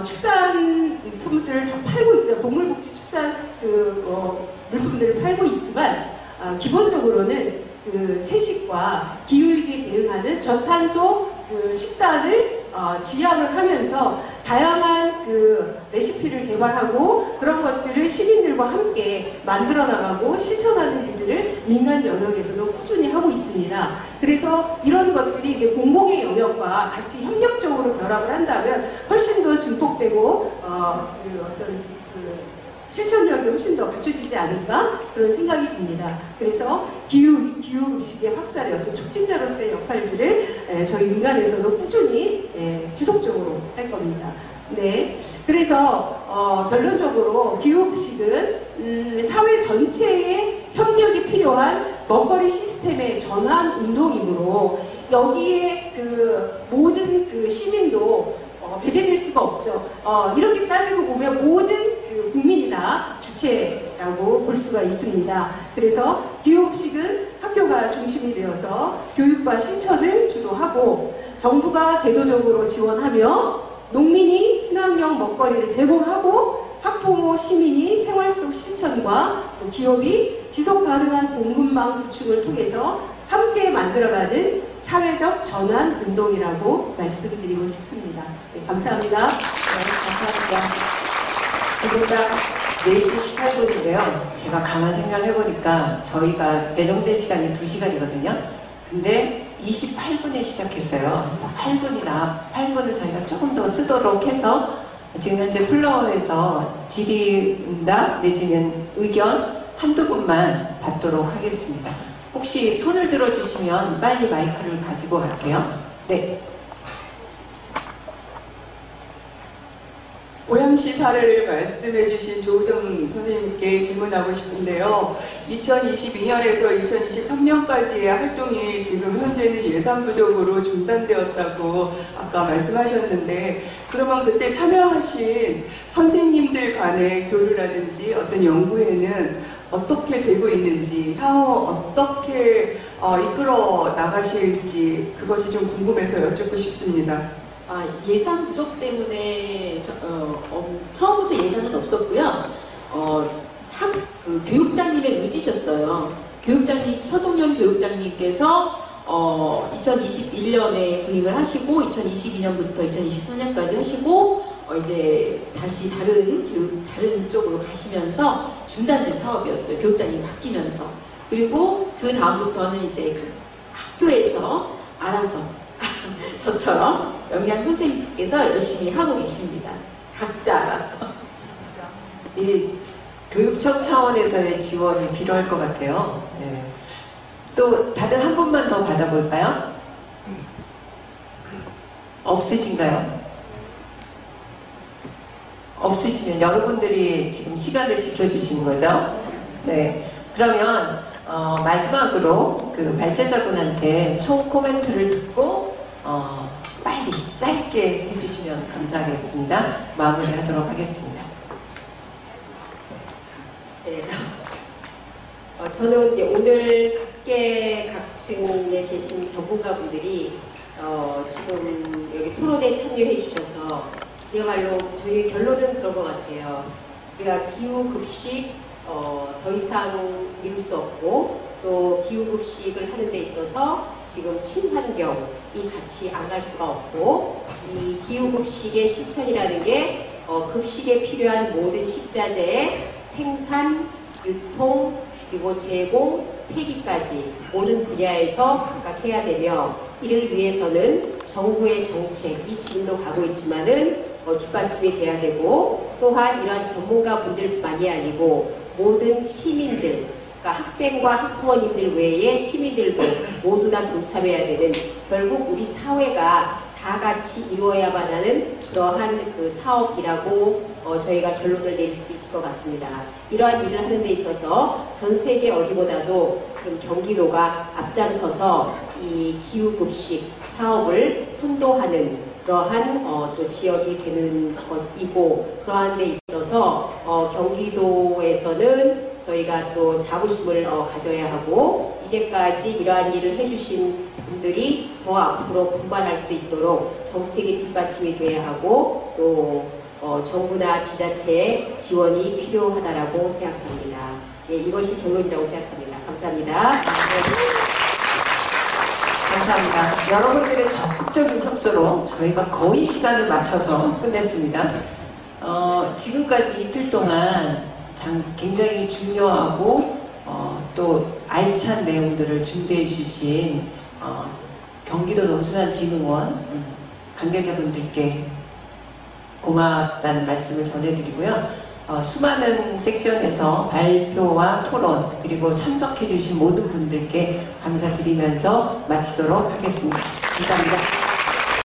축산품들을 다 팔고 있죠. 동물복지 축산 물품들을 팔고 있지만 기본적으로는 채식과 기후위기에 대응하는 저탄소 식단을 지향을 하면서 다양한 레시피를 개발하고 그런 것들을 시민들과 함께 만들어 나가고 실천하는 일들을 민간 영역에서도 꾸준히 하고 있습니다. 그래서 이런 것들이 이제 공공의 영역과 같이 협력적으로 결합을 한다면 훨씬 더 증폭되고 실천력이 훨씬 더 갖춰지지 않을까 그런 생각이 듭니다. 그래서 기후급식의 확산의 어떤 촉진자로서의 역할들을 저희 민간에서도 꾸준히 지속적으로 할 겁니다. 네, 그래서 결론적으로 기후급식은 사회 전체의 협력이 필요한 먹거리 시스템의 전환 운동이므로 여기에 모든 시민도 배제될 수가 없죠. 이렇게 따지고 보면 모든 국민이 다 주체라고 볼 수가 있습니다. 그래서 기후급식은 학교가 중심이 되어서 교육과 실천을 주도하고 정부가 제도적으로 지원하며 농민이 친환경 먹거리를 제공하고 학부모, 시민이 생활 속 실천과 기업이 지속가능한 공급망 구축을 통해서 함께 만들어가는 사회적 전환 운동이라고 말씀드리고 싶습니다. 네, 감사합니다. 네, 감사합니다. 지금 딱 4시 18분인데요. 제가 가만 생각해보니까 저희가 예정된 시간이 2시간이거든요. 근데 28분에 시작했어요. 그래서 8분을 저희가 조금 더 쓰도록 해서 지금 현재 플로어에서 질의응답 내지는 의견 한두 분만 받도록 하겠습니다. 혹시 손을 들어주시면 빨리 마이크를 가지고 갈게요. 네. 고양시 사례를 말씀해주신 조우정 선생님께 질문하고 싶은데요. 2022년에서 2023년까지의 활동이 지금 현재는 예산 부족으로 중단되었다고 아까 말씀하셨는데, 그러면 그때 참여하신 선생님들 간의 교류라든지 어떤 연구에는 어떻게 되고 있는지, 향후 어떻게 이끌어 나가실지 그것이 좀 궁금해서 여쭙고 싶습니다. 예산 부족 때문에 처음부터 예산은 없었고요. 교육장님의 의지셨어요. 서동연 교육장님께서 2021년에 군임을 하시고 2022년부터 2023년까지 하시고 이제 다시 다른 쪽으로 가시면서 중단된 사업이었어요. 교육장님이 바뀌면서. 그리고 그 다음부터는 이제 학교에서 알아서 저처럼 영양 선생님께서 열심히 하고 계십니다. 각자 알아서. 이 교육청 차원에서의 지원이 필요할 것 같아요. 네. 또 다들 한 분만 더 받아볼까요? 없으신가요? 없으시면 여러분들이 지금 시간을 지켜주신 거죠. 네. 그러면 마지막으로 그 발제자분한테 총 코멘트를 듣고 빨리 짧게 해주시면 감사하겠습니다. 마무리하도록 하겠습니다. 네. 저는 오늘 각계각층에 계신 전문가분들이 지금 여기 토론에 참여해 주셔서 그야말로 저희 결론은 그런 것 같아요. 우리가 기후급식 더 이상 미룰 수 없고 또 기후급식을 하는 데 있어서 지금 친환경이 같이 안 갈 수가 없고 이 기후급식의 실천이라는 게 급식에 필요한 모든 식자재의 생산, 유통, 그리고 제공, 폐기까지 모든 분야에서 각각 해야 되며 이를 위해서는 정부의 정책, 이 진도 가고 있지만은 뒷받침이 돼야 되고 또한 이러한 전문가분들만이 아니고 모든 시민들, 그러니까 학생과 학부모님들 외에 시민들도 모두 다 동참해야 되는 결국 우리 사회가 다 같이 이루어야만 하는 그러한 그 사업이라고 저희가 결론을 내릴 수 있을 것 같습니다. 이러한 일을 하는 데 있어서 전 세계 어디보다도 지금 경기도가 앞장서서 이 기후급식 사업을 선도하는 그러한 또 지역이 되는 것이고 그러한 데 있어서 경기도에서는 저희가 또 자부심을 가져야 하고 이제까지 이러한 일을 해주신 분들이 더 앞으로 분발할 수 있도록 정책이 뒷받침이 돼야 하고 또 정부나 지자체의 지원이 필요하다라고 생각합니다. 예, 이것이 결론이라고 생각합니다. 감사합니다. 감사합니다. 여러분들의 적극적인 협조로 저희가 거의 시간을 맞춰서 끝냈습니다. 지금까지 이틀 동안 굉장히 중요하고 또 알찬 내용들을 준비해 주신 경기도 농수산진흥원 관계자분들께 고맙다는 말씀을 전해드리고요. 수많은 섹션에서 발표와 토론 그리고 참석해 주신 모든 분들께 감사드리면서 마치도록 하겠습니다. 감사합니다.